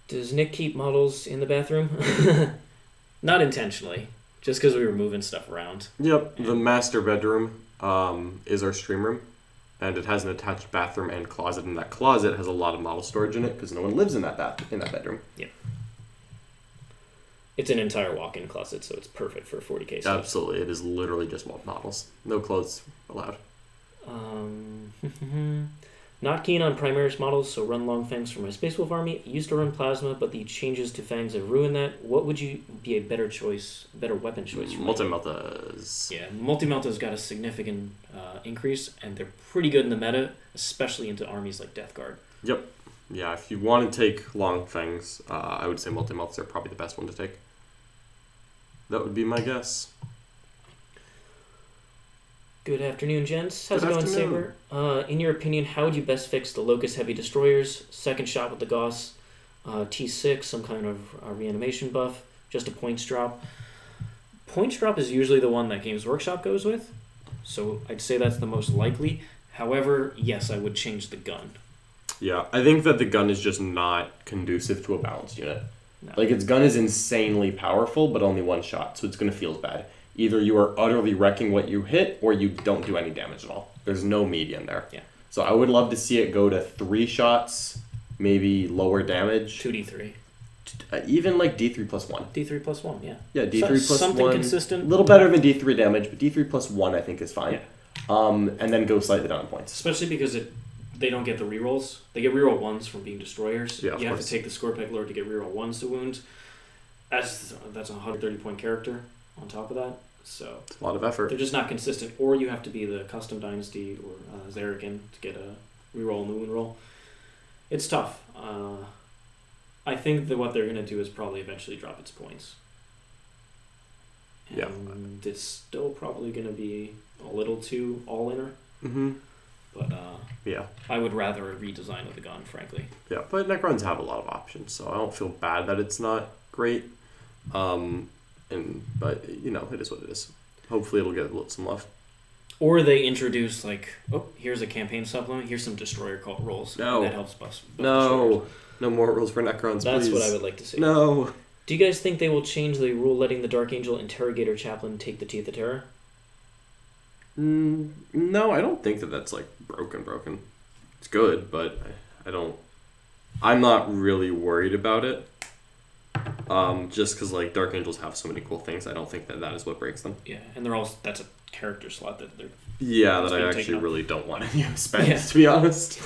Does Nick keep models in the bathroom? Not intentionally, just because we were moving stuff around. Yep, the master bedroom is our stream room, and it has an attached bathroom and closet. And that closet has a lot of model storage in it because no one lives in that bedroom. Yep. It's an entire walk-in closet, so it's perfect for 40k stuff. Absolutely, it is literally just models. No clothes allowed. Not keen on Primaris models, so run Long Fangs for my Space Wolf army. Used to run Plasma, but the changes to Fangs have ruined that. What would you be a better weapon choice for Multi-Meltas. Yeah, Multi-Melta's got a significant increase, and they're pretty good in the meta, especially into armies like Death Guard. Yep. Yeah, if you want to take Long Fangs, I would say Multi-Meltas are probably the best one to take. That would be my guess. Good afternoon, gents. How's it going, Saber? In your opinion, how would you best fix the Locust Heavy Destroyers? Second shot with the Gauss, T6, some kind of reanimation buff, just a points drop. Points drop is usually the one that Games Workshop goes with, so I'd say that's the most likely. However, yes, I would change the gun. Yeah, I think that the gun is just not conducive to a balanced unit. No. Like, its gun is insanely powerful, but only one shot, so it's going to feel bad. Either you are utterly wrecking what you hit, or you don't do any damage at all. There's no median there. Yeah. So I would love to see it go to 3 shots, maybe lower damage. 2d3. Even like D3 plus 1. D3 plus 1, yeah. Yeah, D3 plus something 1. Consistent. A little better than D3 damage, but D3 plus 1 I think is fine. Yeah. And then go slightly down in points. Especially because they don't get the rerolls. They get reroll 1s from being destroyers. Yeah, you have to take the Scorpec Lord to get reroll 1s to wounds. That's a 130-point character on top of that. So it's a lot of effort. They're just not consistent. Or you have to be the Custom Dynasty or Zerakin to get a reroll and the wound roll. It's tough. I think that what they're going to do is probably eventually drop its points. And it's still probably going to be a little too all-inner. Mm-hmm. But yeah, I would rather a redesign of the gun, frankly. Yeah, but Necrons have a lot of options, so I don't feel bad that it's not great. But you know, it is what it is. Hopefully, it'll get some love. Or they introduce here's a campaign supplement. Here's some destroyer cult rolls. No, that helps buff no more rules for Necrons. That's please. what I would like to see. No. Do you guys think they will change the rule letting the Dark Angel Interrogator Chaplain take the Teeth of Terror? No, I don't think that's like broken. It's good, but I'm not really worried about it. Just because like Dark Angels have so many cool things, I don't think that is what breaks them. Yeah, and that's a character slot that they're. Yeah, that I actually really don't want any spend, to be honest.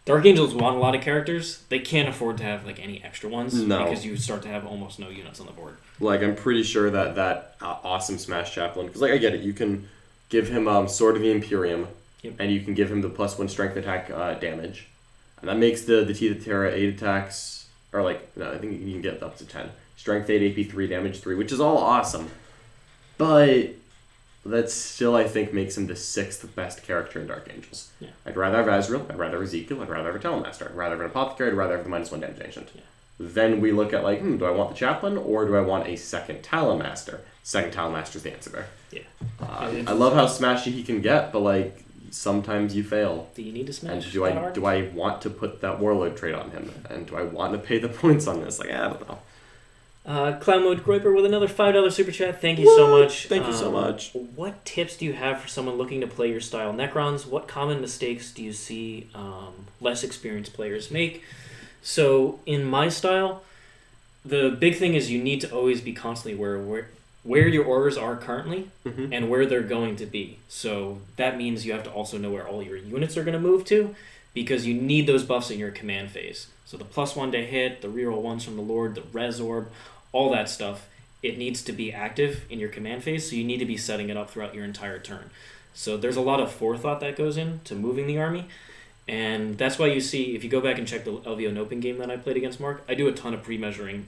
Dark Angels want a lot of characters. They can't afford to have like any extra ones. No. Because you start to have almost no units on the board. Like, I'm pretty sure that awesome Smash Chaplain, because like I get it, you can give him Sword of the Imperium, and you can give him the +1 strength attack damage, and that makes the Teeth of Terra 8 attacks, or like no, I think you can get up to 10 strength 8, AP 3, damage 3, which is all awesome, but that still, I think, makes him the 6th best character in Dark Angels. Yeah. I'd rather have Azrael, I'd rather have Ezekiel, I'd rather have a Talonmaster, I'd rather have an Apothecary, I'd rather have the -1 damage ancient. Yeah. Then we look at like, do I want the Chaplain, or do I want a second Talonmaster? Second Talonmaster's the answer there. Yeah. I love how smashy he can get, but like, sometimes you fail. Do you need to smash and do I want to put that Warlord trait on him? And do I want to pay the points on this? Like, I don't know. Clown Mode Groiper with another $5 super chat. Thank you so much. Thank you so much. What tips do you have for someone looking to play your style Necrons? What common mistakes do you see less experienced players make? So in my style, the big thing is you need to always be constantly where your orders are currently and where they're going to be. So that means you have to also know where all your units are going to move to, because you need those buffs in your command phase. So the +1 to hit, the reroll ones from the Lord, the Res Orb, all that stuff, it needs to be active in your command phase, so you need to be setting it up throughout your entire turn. So there's a lot of forethought that goes into moving the army, and that's why you see, if you go back and check the LVO Noping game that I played against Mark, I do a ton of pre-measuring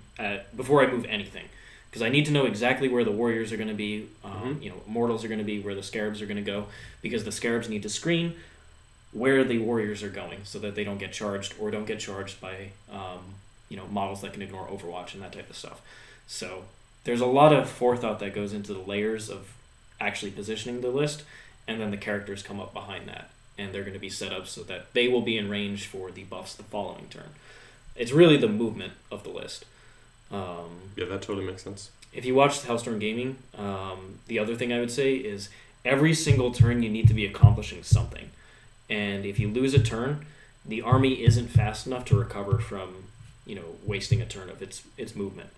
before I move anything, because I need to know exactly where the warriors are going to be, immortals are going to be, where the scarabs are going to go, because the scarabs need to screen where the warriors are going so that they don't get charged or don't get charged by models that can ignore Overwatch and that type of stuff. So there's a lot of forethought that goes into the layers of actually positioning the list, and then the characters come up behind that, and they're going to be set up so that they will be in range for the buffs the following turn. It's really the movement of the list. Yeah, that totally makes sense. If you watch Hellstorm Gaming, the other thing I would say is every single turn you need to be accomplishing something. And if you lose a turn, the army isn't fast enough to recover from, wasting a turn of its movement.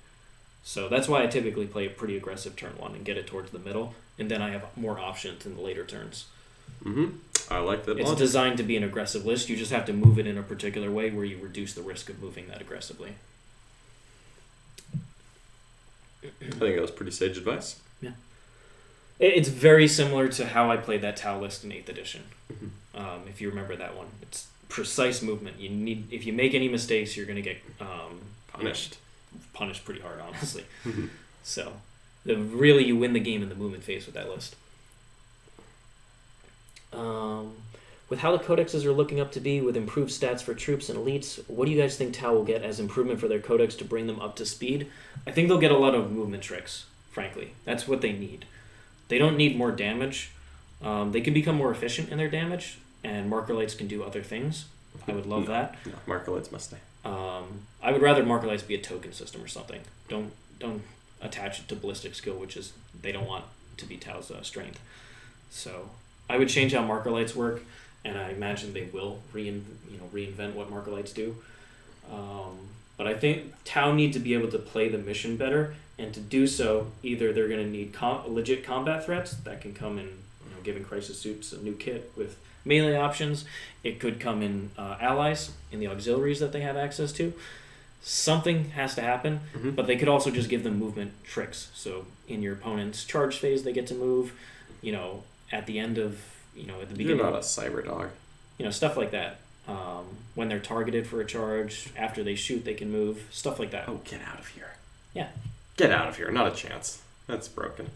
So that's why I typically play a pretty aggressive turn 1 and get it towards the middle, and then I have more options in the later turns. I like that. It's designed to be an aggressive list. You just have to move it in a particular way where you reduce the risk of moving that aggressively. I think that was pretty sage advice. Yeah. It's very similar to how I played that Tau list in 8th edition. If you remember that one. It's precise movement. If you make any mistakes, you're going to get punished. Punished pretty hard, honestly. So, really, you win the game in the movement phase with that list. With how the codexes are looking up to be, with improved stats for troops and elites, what do you guys think Tau will get as improvement for their codex to bring them up to speed? I think they'll get a lot of movement tricks, frankly. That's what they need. They don't need more damage. They can become more efficient in their damage, and marker lights can do other things. I would love that. No, marker lights must stay. I would rather marker lights be a token system or something. Don't attach it to ballistic skill, which is they don't want to be Tau's strength. So I would change how marker lights work, and I imagine they will reinvent what marker lights do. But I think Tau need to be able to play the mission better, and to do so, either they're going to need legit combat threats that can come in, giving Crisis Suits a new kit with melee options. It could come in allies in the auxiliaries that they have access to. Something has to happen, but they could also just give them movement tricks. So in your opponent's charge phase, they get to move. At the end of at the beginning. You're not a cyber dog. Stuff like that. When they're targeted for a charge, after they shoot, they can move. Stuff like that. Oh, get out of here. Yeah. Get out of here. Not a chance. That's broken.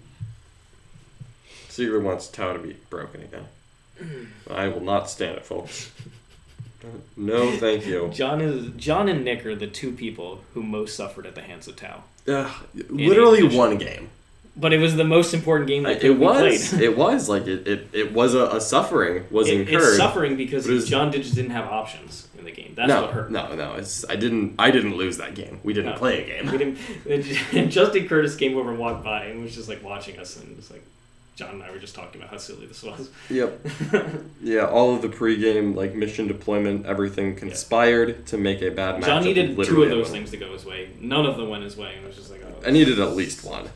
Siegler wants Tau to be broken again. I will not stand it, folks. No, thank you. John and Nick are the two people who most suffered at the hands of Tau. Literally one game. But it was the most important game that we played. It was like it was a suffering was incurred. It's suffering because John just didn't have options in the game. That's what hurt. No. I didn't lose that game. We didn't play a game. Justin Curtis came over and walked by and was just like watching us, and was like, John and I were just talking about how silly this was. Yep. Yeah, all of the pregame mission deployment, everything conspired to make a bad matchup. John needed 2 of those things to go his way. None of them went his way, and it was just like, I needed at least one.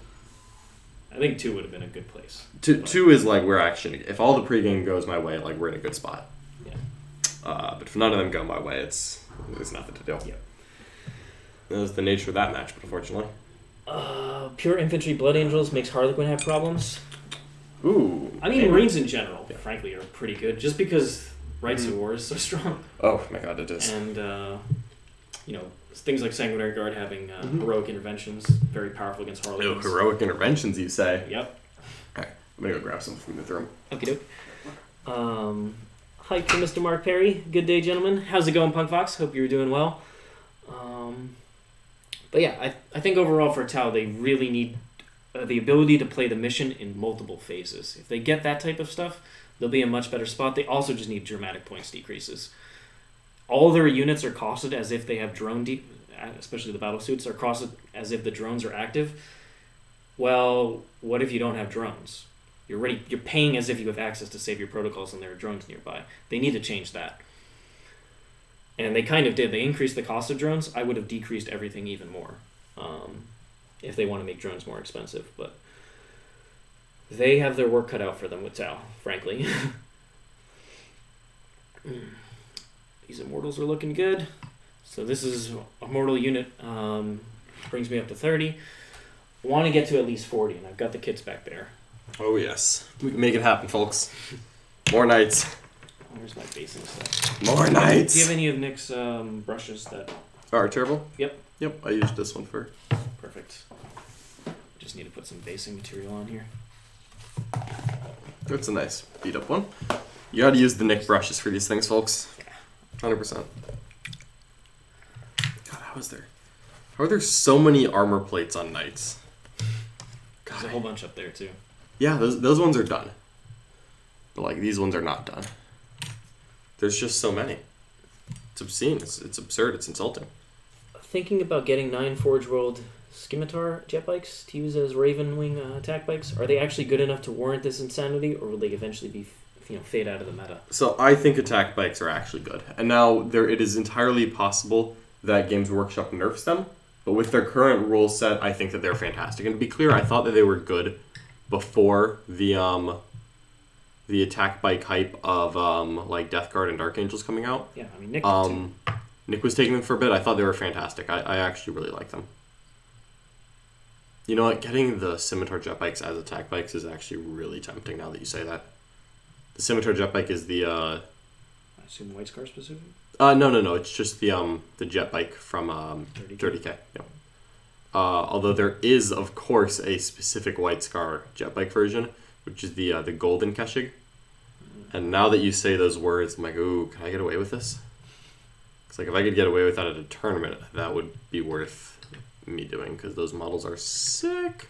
I think 2 would have been a good place. Two is like we're actually, if all the pregame goes my way, like we're in a good spot. Yeah. But if none of them go my way, there's nothing to do. Yep. That was the nature of that match, but unfortunately. Pure Infantry Blood Angels makes Harlequin have problems. Ooh. I mean, Marines in general, frankly, are pretty good, just because Rights of War is so strong. Oh my god, it is. And, things like Sanguinary Guard having heroic interventions, very powerful against Harlequins. Ooh, heroic interventions, you say? Yep. Alright, I'm gonna go grab some from the room. Okie doke. Hi to Mr. Mark Perry. Good day, gentlemen. How's it going, Punk Fox? Hope you're doing well. But yeah, I think overall for Tau, they really need the ability to play the mission in multiple phases. If they get that type of stuff, they'll be in a much better spot. They also just need dramatic points decreases. All their units are costed as if they have drone especially the battle suits, are crossed as if the drones are active. Well, what if you don't have drones? You're paying as if you have access to save your protocols and there are drones nearby. They need to change that. And they kind of did. They increased the cost of drones. I would have decreased everything even more if they want to make drones more expensive. But they have their work cut out for them with Tau, frankly. These immortals are looking good. So this is immortal unit. Brings me up to 30. Want to get to at least 40, and I've got the kits back there. Oh yes, we can make it happen, folks. More knights. Where's my basing stuff? More knights. Do you have any of Nick's brushes that... Are terrible? Yep. Yep, I used this one for... Perfect. Just need to put some basing material on here. That's a nice beat up one. You gotta use the Nick brushes for these things, folks. 100%. God, how are there so many armor plates on knights? There's a whole bunch up there, too. Yeah, those ones are done. But, like, these ones are not done. There's just so many. It's obscene. It's absurd. It's insulting. Thinking about getting 9 Forge World Scimitar jet bikes to use as Raven Wing attack bikes. Are they actually good enough to warrant this insanity, or will they eventually be, fade out of the meta? So I think attack bikes are actually good. And now it is entirely possible that Games Workshop nerfs them. But with their current rule set, I think that they're fantastic. And to be clear, I thought that they were good before the attack bike hype of like Death Guard and Dark Angels coming out. Yeah, I mean Nick did too. Nick was taking them for a bit. I thought they were fantastic. I actually really like them. You know what? Getting the Scimitar jet bikes as attack bikes is actually really tempting now that you say that. The Scimitar jet bike is the I assume White Scar specific? No. It's just the jet bike from 30K. Yep. Although there is, of course, a specific White Scar jet bike version, which is the Golden Keshig. And now that you say those words, I'm like, ooh, can I get away with this? Because like, if I could get away with that at a tournament, that would be worth me doing, because those models are sick.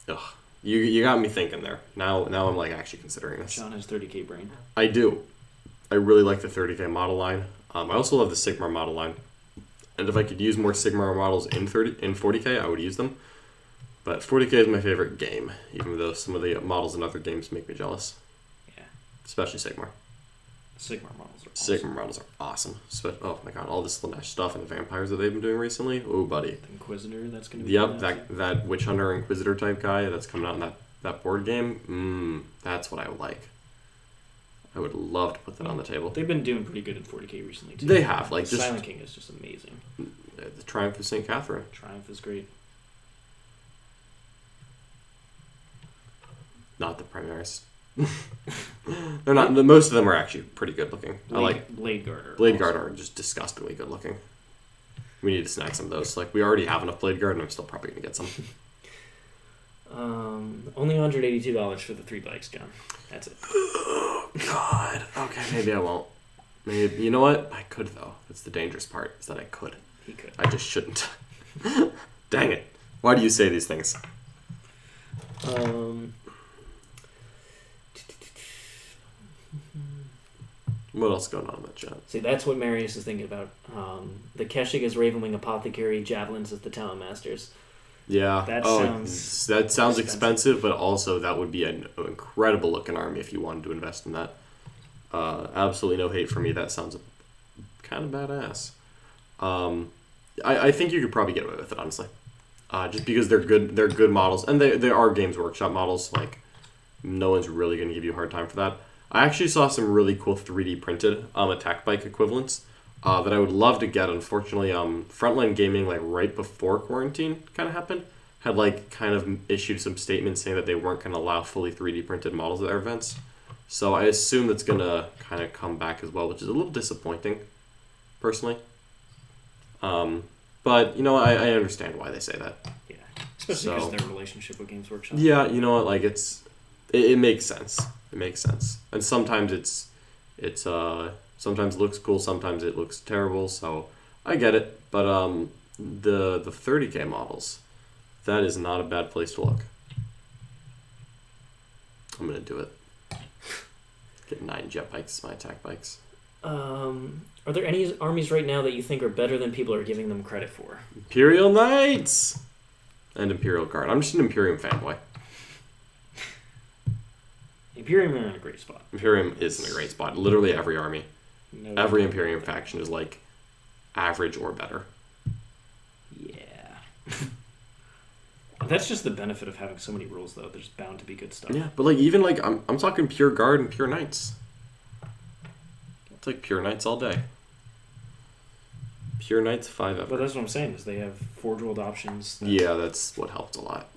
Ugh. You got me thinking there. Now I'm like actually considering this. Sean has 30K brain. I do. I really like the 30K model line. I also love the Sigmar model line. And if I could use more Sigmar models in 40K, I would use them. But 40K is my favorite game, even though some of the models in other games make me jealous. Yeah. Especially Sigmar. Sigmar models are awesome. Sigmar models are awesome. Oh my god, all this Slanesh stuff and the vampires that they've been doing recently. Oh, buddy. The Inquisitor, that's going to be... Yep, that Witch Hunter Inquisitor type guy that's coming out in that board game. That's what I would like. I would love to put that on the table. They've been doing pretty good in 40K recently, too. They have. Like just Silent King is just amazing. The Triumph of St. Catherine. Triumph is great. Not the Primaris. They're not. Most of them are actually pretty good looking. Blade Guard. Blade Guard are just disgustingly good looking. We need to snag some of those. Like, we already have enough Blade Guard, and I'm still probably gonna get some. Only $182 for the 3 bikes, John. That's it. Oh God. Okay, maybe I won't. Maybe, you know what? I could though. That's the dangerous part. Is that I could. He could. I just shouldn't. Dang it! Why do you say these things? What else is going on in that chat? See, that's what Marius is thinking about. The Keshig is Ravenwing Apothecary, Javelins is the Talon Masters. Yeah. That sounds expensive, but also that would be an incredible looking army if you wanted to invest in that. Absolutely no hate for me. That sounds kind of badass. I think you could probably get away with it, honestly. Just because they're good models, and they are Games Workshop models. Like, no one's really going to give you a hard time for that. I actually saw some really cool 3D printed attack bike equivalents that I would love to get. Unfortunately, Frontline Gaming, like right before quarantine kind of happened, had like kind of issued some statements saying that they weren't going to allow fully 3D printed models at their events. So I assume that's going to kind of come back as well, which is a little disappointing, personally. But you know, I understand why they say that. Yeah, especially because of their relationship with Games Workshop. Yeah, you know what? Like it makes sense. It makes sense, and sometimes it's sometimes it looks cool, sometimes it looks terrible. So I get it, but the 30K models, that is not a bad place to look. I'm gonna do it. Get 9 jet bikes as my attack bikes. Are there any armies right now that you think are better than people are giving them credit for? Imperial Knights and Imperial Guard. I'm just an Imperium fanboy. Imperium are in a great spot. Imperium is in a great spot. Literally every army. No, Every Imperium faction is like average or better. Yeah. That's just the benefit of having so many rules, though. There's bound to be good stuff. Yeah, but like even like I'm talking pure guard and pure knights. It's like pure knights all day. Pure knights 5 ever. But that's what I'm saying is they have forge world options. Yeah, that's what helped a lot.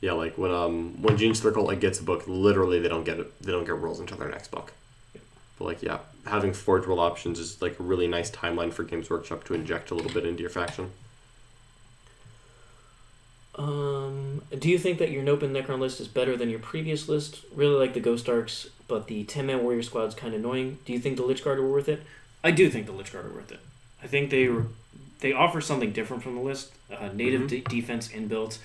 Yeah, like when Gene Circle like gets a book, literally they don't get rules until their next book. Yep. But like yeah, having forge world options is like a really nice timeline for Games Workshop to inject a little bit into your faction. Do you think that your Nope and Necron list is better than your previous list? Really like the Ghost Arcs, but the 10-man Warrior Squad's kind of annoying. Do you think the Lich Guard are worth it? I do think the Lich Guard are worth it. I think they offer something different from the list. Native defense inbuilt,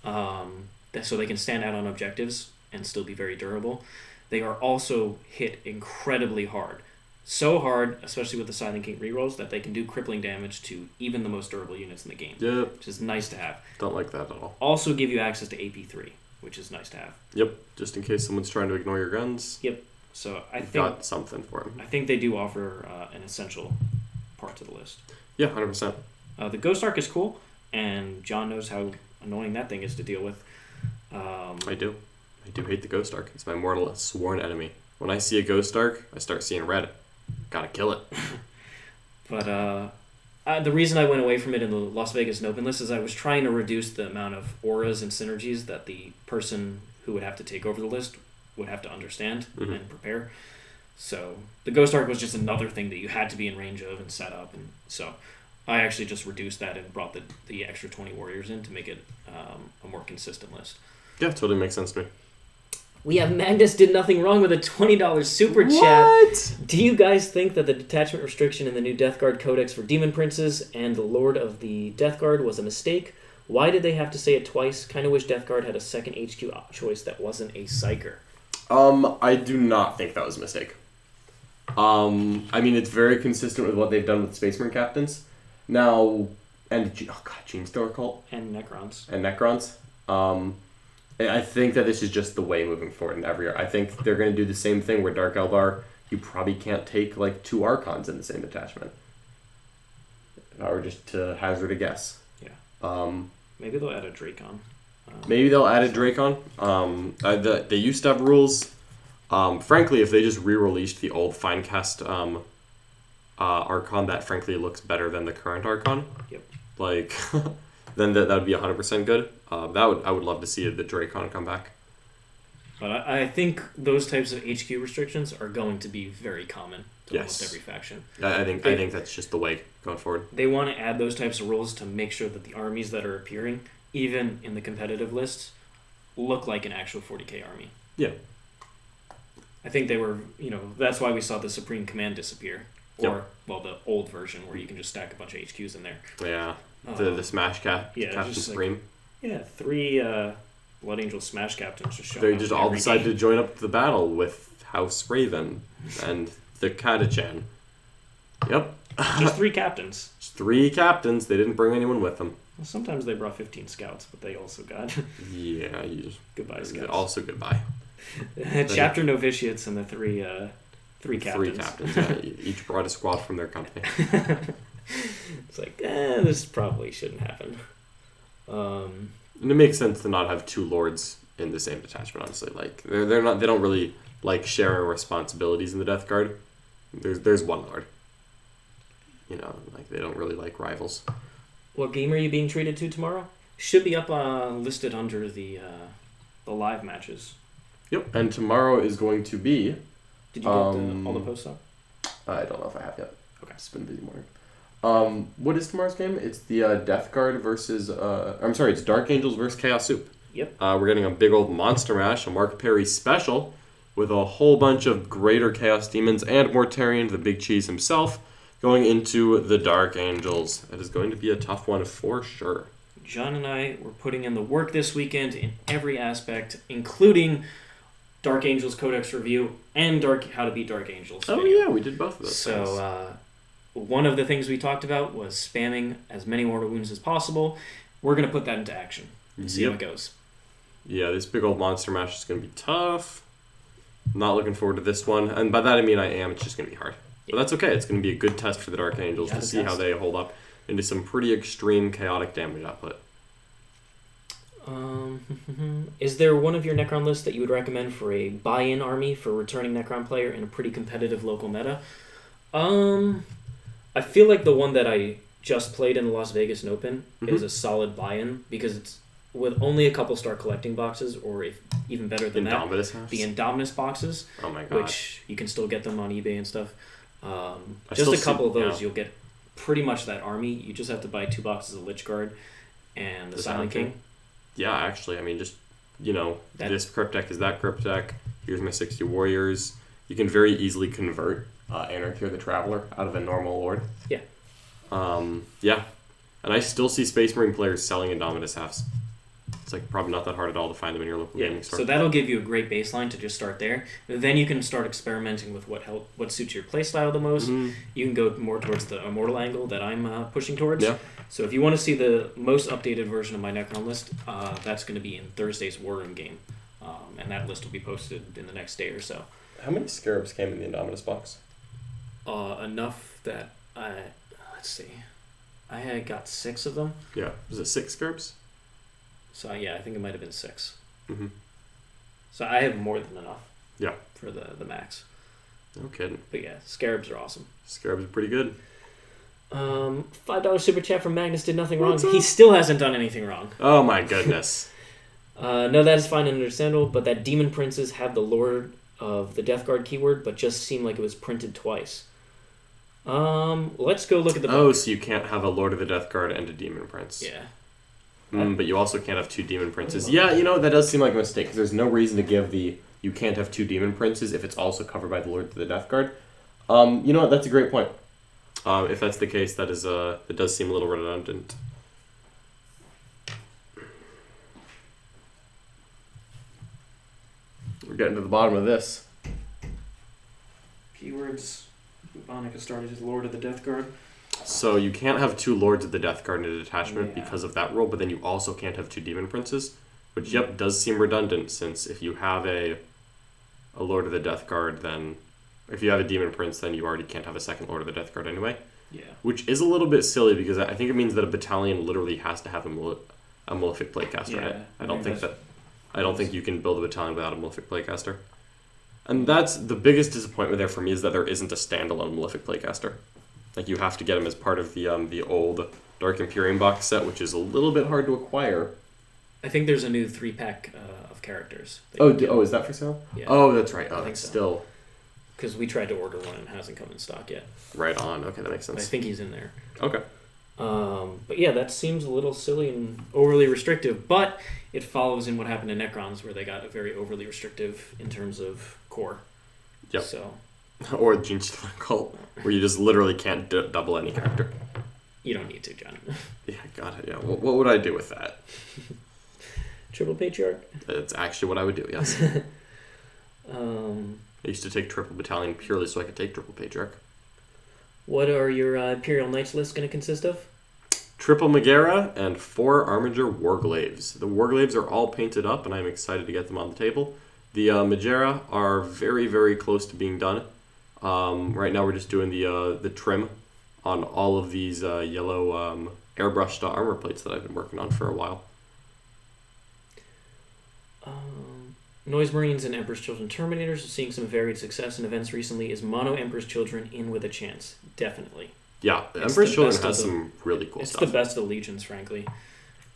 so they can stand out on objectives and still be very durable. They are also hit incredibly hard. So hard, especially with the Silent King rerolls, that they can do crippling damage to even the most durable units in the game. Yep. Which is nice to have. Don't like that at all. Also give you access to AP3, which is nice to have. Yep. Just in case someone's trying to ignore your guns. Yep. So I You've think got something for them. I think they do offer an essential part to the list. Yeah, 100%. The Ghost Arc is cool, and John knows how annoying that thing is to deal with. I do hate the Ghost Arc. It's my mortal sworn enemy. When I see a Ghost Arc, I start seeing red. Gotta kill it. But the reason I went away from it in the Las Vegas Nopen list is I was trying to reduce the amount of auras and synergies that the person who would have to take over the list would have to understand and prepare. So the Ghost Arc was just another thing that you had to be in range of and set up, and so I actually just reduced that and brought the extra 20 warriors in to make it a more consistent list. Yeah, totally makes sense to me. We have Magnus did nothing wrong with a $20 super chat. What? Do you guys think that the detachment restriction in the new Death Guard Codex for Demon Princes and the Lord of the Death Guard was a mistake? Why did they have to say it twice? Kind of wish Death Guard had a second HQ choice that wasn't a Psyker. I do not think that was a mistake. I mean, it's very consistent with what they've done with Space Marine captains. Now, Gene Stealer Cult. And Necrons. I think that this is just the way moving forward in every year. I think they're going to do the same thing where Dark Eldar, you probably can't take like 2 Archons in the same detachment. Or just to hazard a guess. Yeah. Maybe they'll add a Dracon. Maybe they'll add a Dracon. They used to have rules. Frankly, if they just re-released the old Finecast Archon, that frankly looks better than the current Archon. Yep. Like, then that would be 100% good. I would love to see the Dracon come back. But I think those types of HQ restrictions are going to be very common to almost every faction. I think that's just the way going forward. They want to add those types of rules to make sure that the armies that are appearing, even in the competitive lists, look like an actual 40k army. Yeah. I think they were, that's why we saw the Supreme Command disappear. Or, well, the old version where you can just stack a bunch of HQs in there. Yeah. The Smash Captain Supreme. 3 Blood Angel Smash Captains just showed They up just in all every decided game. to join up to the battle with House Raven and the Katachan. Yep. Just 3 captains. Just 3 captains. They didn't bring anyone with them. Well, sometimes they brought 15 scouts, but they also got Yeah. goodbye scouts. Also goodbye. Chapter novitiates and the 3 captains. 3 captains. Yeah, each brought a squad from their company. It's like, this probably shouldn't happen. And it makes sense to not have 2 lords in the same detachment. Honestly, like they don't really like sharing responsibilities in the Death Guard. There's 1 lord. Like they don't really like rivals. What game are you being treated to tomorrow? Should be up listed under the live matches. Yep. And tomorrow is going to be. Did you get all the posts up? I don't know if I have yet. Okay. It's been a busy morning. What is tomorrow's game? It's the Death Guard versus... it's Dark Angels versus Chaos Soup. Yep. We're getting a big old Monster Mash, a Mark Perry special, with a whole bunch of Greater Chaos Demons and Mortarion, the Big Cheese himself, going into the Dark Angels. It is going to be a tough one for sure. John and I were putting in the work this weekend in every aspect, including Dark Angels Codex Review and How to Beat Dark Angels. Oh video. yeah, we did both of those. So one of the things we talked about was spamming as many mortal wounds as possible. We're gonna put that into action and see how it goes. Yeah, this big old monster mash is gonna be tough. Not looking forward to this one, and by that I mean I am. It's just gonna be hard, but that's okay. It's gonna be a good test for the Dark Angels to see how they hold up into some pretty extreme chaotic damage output. Is there one of your Necron lists that you would recommend for a buy-in army for returning Necron player in a pretty competitive local meta? I feel like the one that I just played in the Las Vegas Open is a solid buy-in because it's with only a couple start collecting boxes, or if even better than Indominus that, the Indominus boxes. Oh my god! Which you can still get them on eBay and stuff. Just a couple of those, you'll get pretty much that army. You just have to buy 2 boxes of Lich Guard and the Silent King. Yeah, actually, I mean, just, this crypt deck is that crypt deck. Here's my 60 warriors. You can very easily convert Anarchy the Traveler out of a normal lord. Yeah. Yeah. And I still see Space Marine players selling Indominus halves. It's like probably not that hard at all to find them in your local gaming store. So that'll give you a great baseline to just start there. Then you can start experimenting with what suits your playstyle the most. Mm-hmm. You can go more towards the Immortal angle that I'm pushing towards. Yeah. So if you want to see the most updated version of my Necron list, that's going to be in Thursday's War Room game. And that list will be posted in the next day or so. How many Scarabs came in the Indominus box? Enough that let's see. I had got 6 of them. Yeah. Was it 6 Scarabs? So yeah, I think it might have been 6. Mm-hmm. So I have more than enough. Yeah. For the max. No kidding. But yeah, Scarabs are awesome. Scarabs are pretty good. $5 super chat from Magnus did nothing What's wrong. up? He still hasn't done anything wrong. Oh my goodness. No, that is fine and understandable, but that Demon Princes have the Lord of the Death Guard keyword, but just seemed like it was printed twice. Let's go look at the book. Oh, so you can't have a Lord of the Death Guard and a Demon Prince. Yeah. But you also can't have 2 Demon Princes. Yeah, that does seem like a mistake, because there's no reason to give you can't have 2 Demon Princes if it's also covered by the Lord of the Death Guard. You know what, that's a great point. If that's the case, that does seem a little redundant. We're getting to the bottom of this. Keywords. Bubonic started as Lord of the Death Guard. So you can't have 2 Lords of the Death Guard in a detachment because of that rule, but then you also can't have 2 Demon Princes, which, does seem redundant, since if you have a Lord of the Death Guard, then if you have a Demon Prince, then you already can't have a second Lord of the Death Guard anyway. Yeah. Which is a little bit silly, because I think it means that a battalion literally has to have a Malefic Plaguecaster in it. I don't think you can build a battalion without a Malefic Plaguecaster. And that's the biggest disappointment there for me, is that there isn't a standalone Malefic Plaguecaster. Like, you have to get him as part of the old Dark Imperium box set, which is a little bit hard to acquire. I think there's a new 3-pack of characters. Is that for sale? Yeah. Oh, that's right. I think so. So. Still. Because we tried to order one and it hasn't come in stock yet. Right on. Okay, that makes sense. But I think he's in there. Okay. But yeah, that seems a little silly and overly restrictive, but it follows in what happened to Necrons, where they got very overly restrictive in terms of core. Yep. So. Or Gene Stealer Cult, where you just literally can't double any character. You don't need to, John. Yeah, got it. Yeah. What would I do with that? Triple Patriarch? That's actually what I would do, yes. I used to take Triple Battalion purely so I could take Triple Patriarch. What are your Imperial Knights lists going to consist of? Triple Megara and 4 Armiger Warglaves. The Warglaves are all painted up, and I'm excited to get them on the table. The Megara are very, very close to being done. Right now we're just doing the trim on all of these yellow airbrushed armor plates that I've been working on for a while. Noise Marines and Emperor's Children Terminators are seeing some varied success in events recently. Is Mono Emperor's Children in with a chance? Definitely. Yeah, Emperor's Children has some really cool stuff. It's the best of Legions, frankly.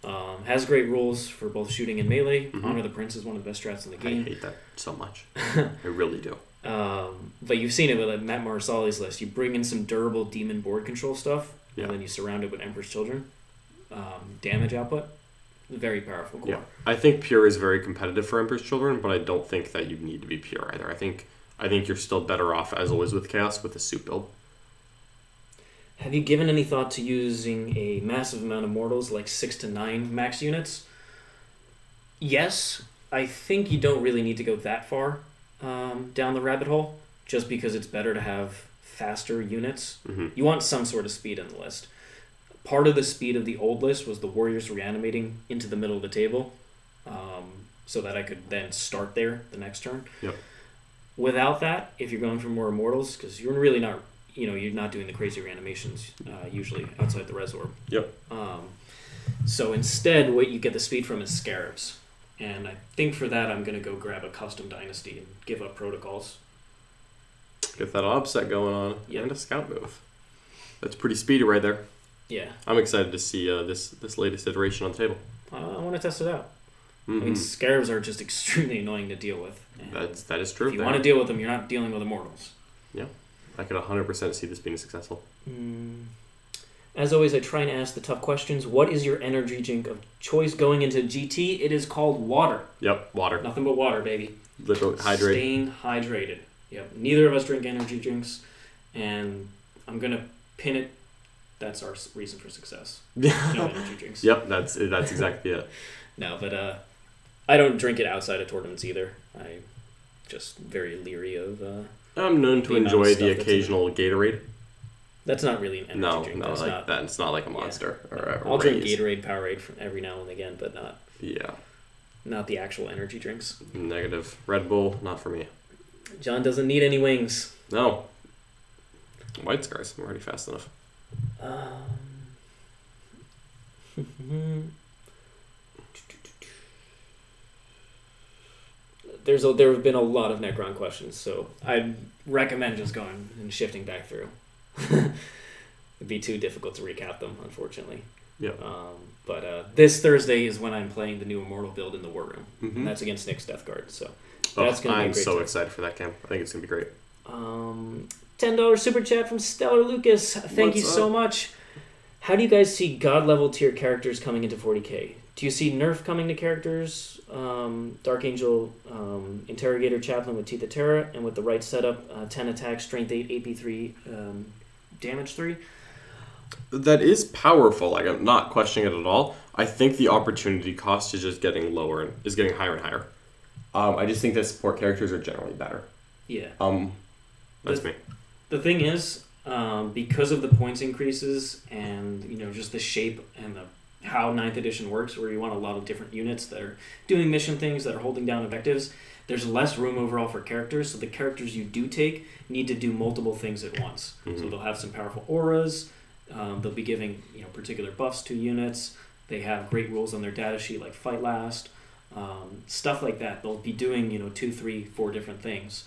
Has great rules for both shooting and melee. Mm-hmm. Honor the Prince is one of the best strats in the game. I hate that so much. I really do. But you've seen it with Matt Marsali's list. You bring in some durable demon board control stuff, and then you surround it with Emperor's Children. Damage output, very powerful core. Yeah, I think pure is very competitive for Emperor's Children, but I don't think that you need to be pure either. I think you're still better off, as always with Chaos, with a soup build. Have you given any thought to using a massive amount of mortals, like 6 to 9 max units? Yes, I think you don't really need to go that far down the rabbit hole, just because it's better to have faster units. Mm-hmm. You want some sort of speed in the list. Part of the speed of the old list was the warriors reanimating into the middle of the table, so that I could then start there the next turn. Yep. Without that, if you're going for more immortals, because you're really not, you're not doing the crazy reanimations usually outside the res orb. Yep. So instead, what you get the speed from is scarabs. And I think for that, I'm going to go grab a custom dynasty and give up protocols. Get that upset going on. Yep. And a scout move. That's pretty speedy right there. Yeah. I'm excited to see this latest iteration on the table. I want to test it out. Mm-hmm. I mean, scarabs are just extremely annoying to deal with. And that is true. if you want to deal with them, you're not dealing with immortals. Yeah. I could 100% see this being successful. As always, I try and ask the tough questions. What is your energy drink of choice going into GT? It is called water. Yep, water. Nothing but water, baby. Literally hydrate. Staying hydrated. Yep. Neither of us drink energy drinks, and I'm gonna pin it. That's our reason for success. No energy drinks. Yep, that's exactly it. No, but I don't drink it outside of tournaments either. I'm just very leery of. I'm known to the amount of enjoy stuff the that's in occasional Gatorade. That's not really an energy drink. No, That's like not. that. It's not like a monster or a I'll drink Raise. Gatorade, Powerade every now and again, but not the actual energy drinks. Negative. Red Bull, not for me. John doesn't need any wings. No. White Scars. I'm already fast enough. There have been a lot of Necron questions, so I'd recommend just going and shifting back through. It'd be too difficult to recap them, unfortunately. Yeah. But this Thursday is when I'm playing the new Immortal build in the War Room, Mm-hmm. and that's against Nick's Death Guard. So that's going to be I'm a great so time. excited for that camp. I think it's going to be great. $10 super chat from Stellar Lucas. Thank you What's so up? much. How do you guys see God level tier characters coming into 40k? Do you see nerf coming to characters? Dark Angel, Interrogator Chaplain with Teeth of Terra, and with the right setup, 10 attack, Strength 8, AP 3, Damage 3. That is powerful. Like, I'm not questioning it at all. I think the opportunity cost is just getting lower and is getting higher and higher. I just think that support characters are generally better. Yeah. That's me. The thing is, because of the points increases and just the shape and how 9th edition works, where you want a lot of different units that are doing mission things, that are holding down objectives, there's less room overall for characters. So the characters you do take need to do multiple things at once. Mm-hmm. So they'll have some powerful auras. They'll be giving particular buffs to units. They have great rules on their data sheet, like Fight Last, stuff like that. They'll be doing 2, 3, 4 different things.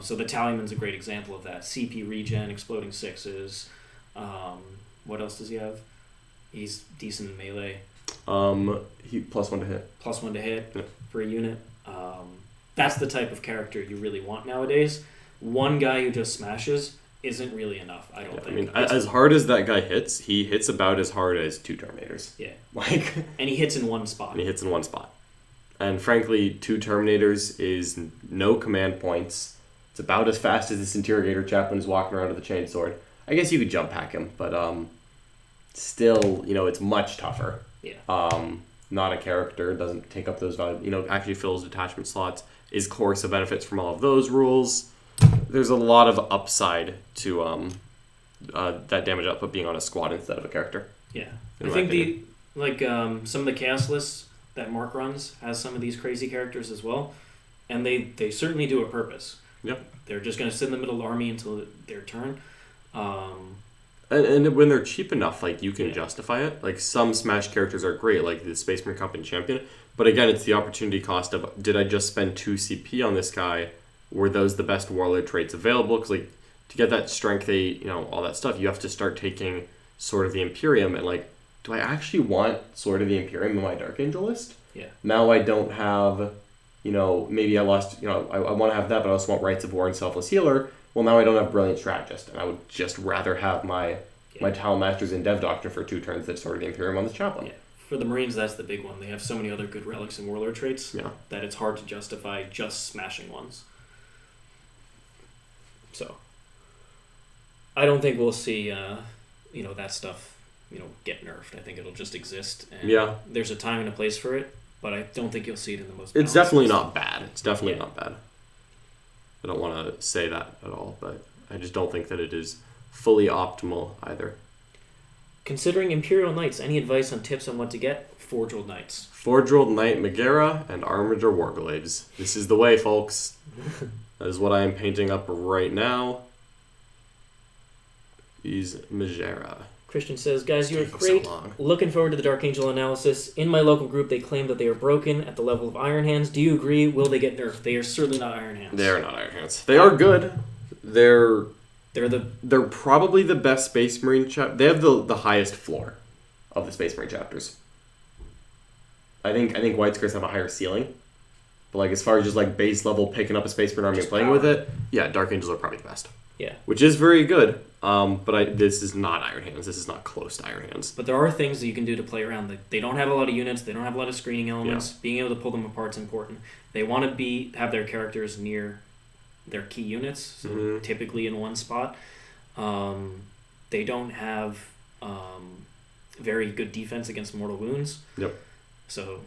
So the Tallyman's a great example of that. CP regen, exploding sixes. What else does he have? He's decent in melee. He +1 to hit. +1 to hit Yep. for a unit. That's the type of character you really want nowadays. One guy who just smashes isn't really enough, I don't think. I mean, as hard as that guy hits, he hits about as hard as 2 Terminators. Yeah. Like, and he hits in one spot. and he hits in one spot. And frankly, 2 Terminators is no command points. It's about as fast as this Interrogator Chaplain is walking around with a chainsword. I guess you could jump hack him, but still, it's much tougher. Yeah. Not a character, doesn't take up those values, actually fills detachment slots, is core, so benefits from all of those rules. There's a lot of upside to that damage output being on a squad instead of a character. Yeah. In I my think opinion. some of the chaos lists that Mark runs has some of these crazy characters as well, and they certainly do a purpose. Yep. They're just going to sit in the middle of the army until their turn. And when they're cheap enough, like, you can Yeah. justify it. Like, some Smash characters are great, like the Space Marine Company Champion. But again, it's the opportunity cost of, did I just spend 2 CP on this guy? Were those the best warlord traits available? Because, like, to get that Strength 8, all that stuff, you have to start taking Sword of the Imperium. And, like, do I actually want Sword of the Imperium in my Dark Angel list? Yeah. Now I don't have, maybe I lost, I want to have that, but I also want Rights of War and Selfless Healer. Well, now I don't have Brilliant Strategist, and I would just rather have my Talon Masters and Dev Doctor for 2 turns that Sword of the Imperium on the Chaplain. Yeah. For the Marines, that's the big one. They have so many other good relics and warlord traits that it's hard to justify just smashing ones. So, I don't think we'll see, that stuff, get nerfed. I think it'll just exist. And there's a time and a place for it. but I don't think you'll see it in the most. It's balanced definitely list. not bad. It's definitely not bad. I don't want to say that at all, but I just don't think that it is fully optimal either. Considering Imperial Knights, any advice on tips on what to get? Forge World Knights. Forge World Knight Megara and Armiger Warglaives. This is the way, folks. That is what I am painting up right now. Is Megara. Christian says, guys, you are Taking great. so long. Looking forward to the Dark Angel analysis. In my local group, they claim that they are broken at the level of Iron Hands. Do you agree? Will they get nerfed? They are certainly not Iron Hands. They are not Iron Hands. They are good. They're probably the best Space Marine chapter. They have the highest floor of the Space Marine chapters. I think White Skirts have a higher ceiling. But like as far as just like base level picking up a Space Marine army and playing with it, yeah, Dark Angels are probably the best. Yeah. Which is very good. But this is not Iron Hands. This is not close to Iron Hands. But there are things that you can do to play around. They don't have a lot of units. They don't have a lot of screening elements. Being able to pull them apart is important. They want to have their characters near their key units, so typically in one spot. They don't have very good defense against mortal wounds. Yep. So,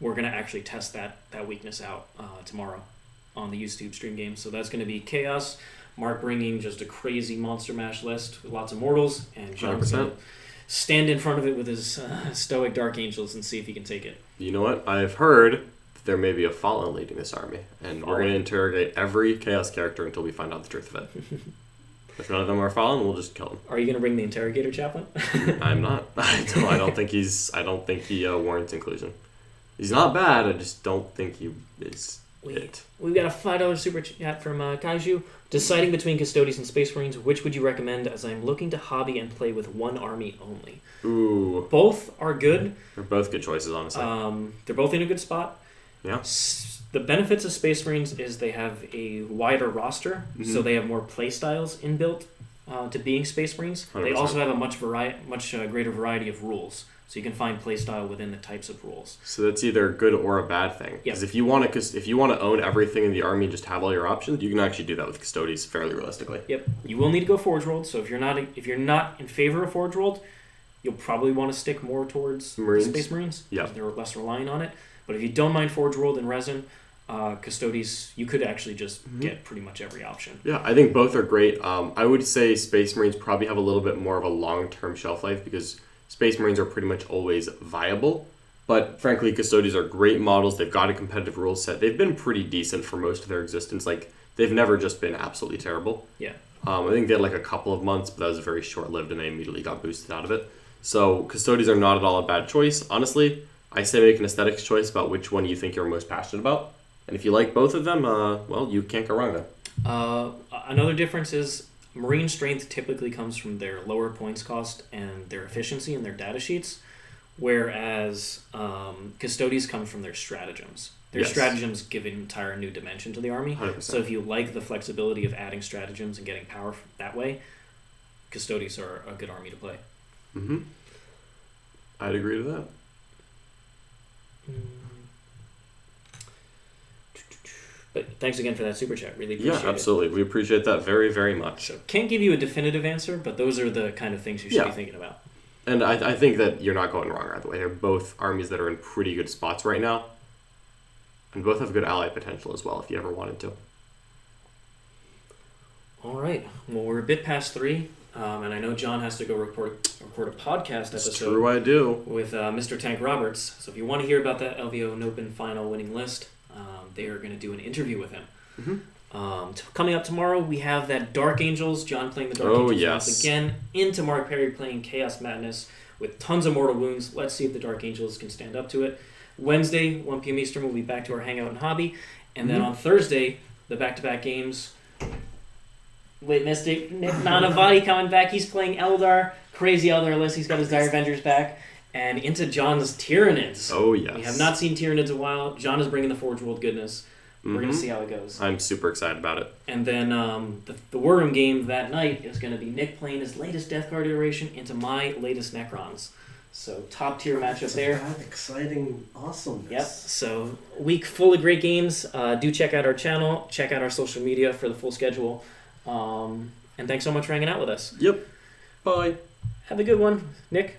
we're going to actually test that weakness out tomorrow on the YouTube stream game. So that's going to be Chaos. Mark bringing just a crazy Monster Mash list with lots of mortals, and John's going to stand in front of it with his stoic Dark Angels and see if he can take it. You know what? I've heard that there may be a Fallen leading this army, and we're going to interrogate every Chaos character until we find out the truth of it. If none of them are Fallen, we'll just kill them. Are you going to bring the Interrogator Chaplain? I'm not. I don't think he warrants inclusion. He's not bad. I just don't think he is it. We've got a $5 super chat from Kaiju. Deciding between Custodies and Space Marines, which would you recommend, as I'm looking to hobby and play with one army only? Ooh. Both are good. They're both good choices, honestly. They're both in a good spot. Yeah. The benefits of Space Marines is they have a wider roster, so they have more play styles inbuilt to being Space Marines. 100%. They also have a much greater variety of rules, so you can find play style within the types of rules. So that's either a good or a bad thing. Because if you want to own everything in the army and just have all your options, you can actually do that with Custodies fairly realistically. Yep. You will need to go Forge World. So if you're not in favor of Forge World, you'll probably want to stick more towards Space Marines. Yeah. They're less reliant on it. But if you don't mind Forge World and Resin, Custodies, you could actually just get pretty much every option. Yeah, I think both are great. I would say Space Marines probably have a little bit more of a long-term shelf life because Space Marines are pretty much always viable. But frankly, Custodies are great models. They've got a competitive rule set. They've been pretty decent for most of their existence. Like, they've never just been absolutely terrible. Yeah. I think they had like a couple of months, but that was very short-lived and they immediately got boosted out of it. So Custodies are not at all a bad choice. Honestly, I say make an aesthetics choice about which one you think you're most passionate about. And if you like both of them, you can't go wrong then. Another difference is Marine strength typically comes from their lower points cost and their efficiency in their data sheets, whereas Custodies come from their stratagems. Their stratagems give an entire new dimension to the army. 100%. So if you like the flexibility of adding stratagems and getting power that way, Custodies are a good army to play. Mm-hmm. I'd agree to that. But thanks again for that super chat. Really appreciate it. Yeah, absolutely. We appreciate that very, very much. So can't give you a definitive answer, but those are the kind of things you should be thinking about. And I think that you're not going wrong either way. They're both armies that are in pretty good spots right now. And both have good ally potential as well if you ever wanted to. All right. Well, we're a bit past 3. And I know John has to go record a podcast episode. It's true, I do. With Mr. Tank Roberts. So if you want to hear about that LVO and Open final winning list, they are going to do an interview with him. Mm-hmm. Coming up tomorrow, we have that Dark Angels. John playing the Dark Angels once again. Into Mark Perry playing Chaos Madness with tons of mortal wounds. Let's see if the Dark Angels can stand up to it. Wednesday, 1 p.m. Eastern, we'll be back to our hangout and hobby. And then on Thursday, the back-to-back games. Wait, Nick Nanavati coming back. He's playing Eldar. Crazy Eldar list. He's got his Dire Avengers back. And into John's Tyrannids. Oh, yes. We have not seen Tyrannids in a while. John is bringing the Forge World goodness. We're going to see how it goes. I'm super excited about it. And then the War Room game that night is going to be Nick playing his latest Death Guard iteration into my latest Necrons. So top tier matchup there. That exciting awesomeness. Yep. So week full of great games. Do check out our channel. Check out our social media for the full schedule. And thanks so much for hanging out with us. Yep. Bye. Have a good one, Nick. Bye.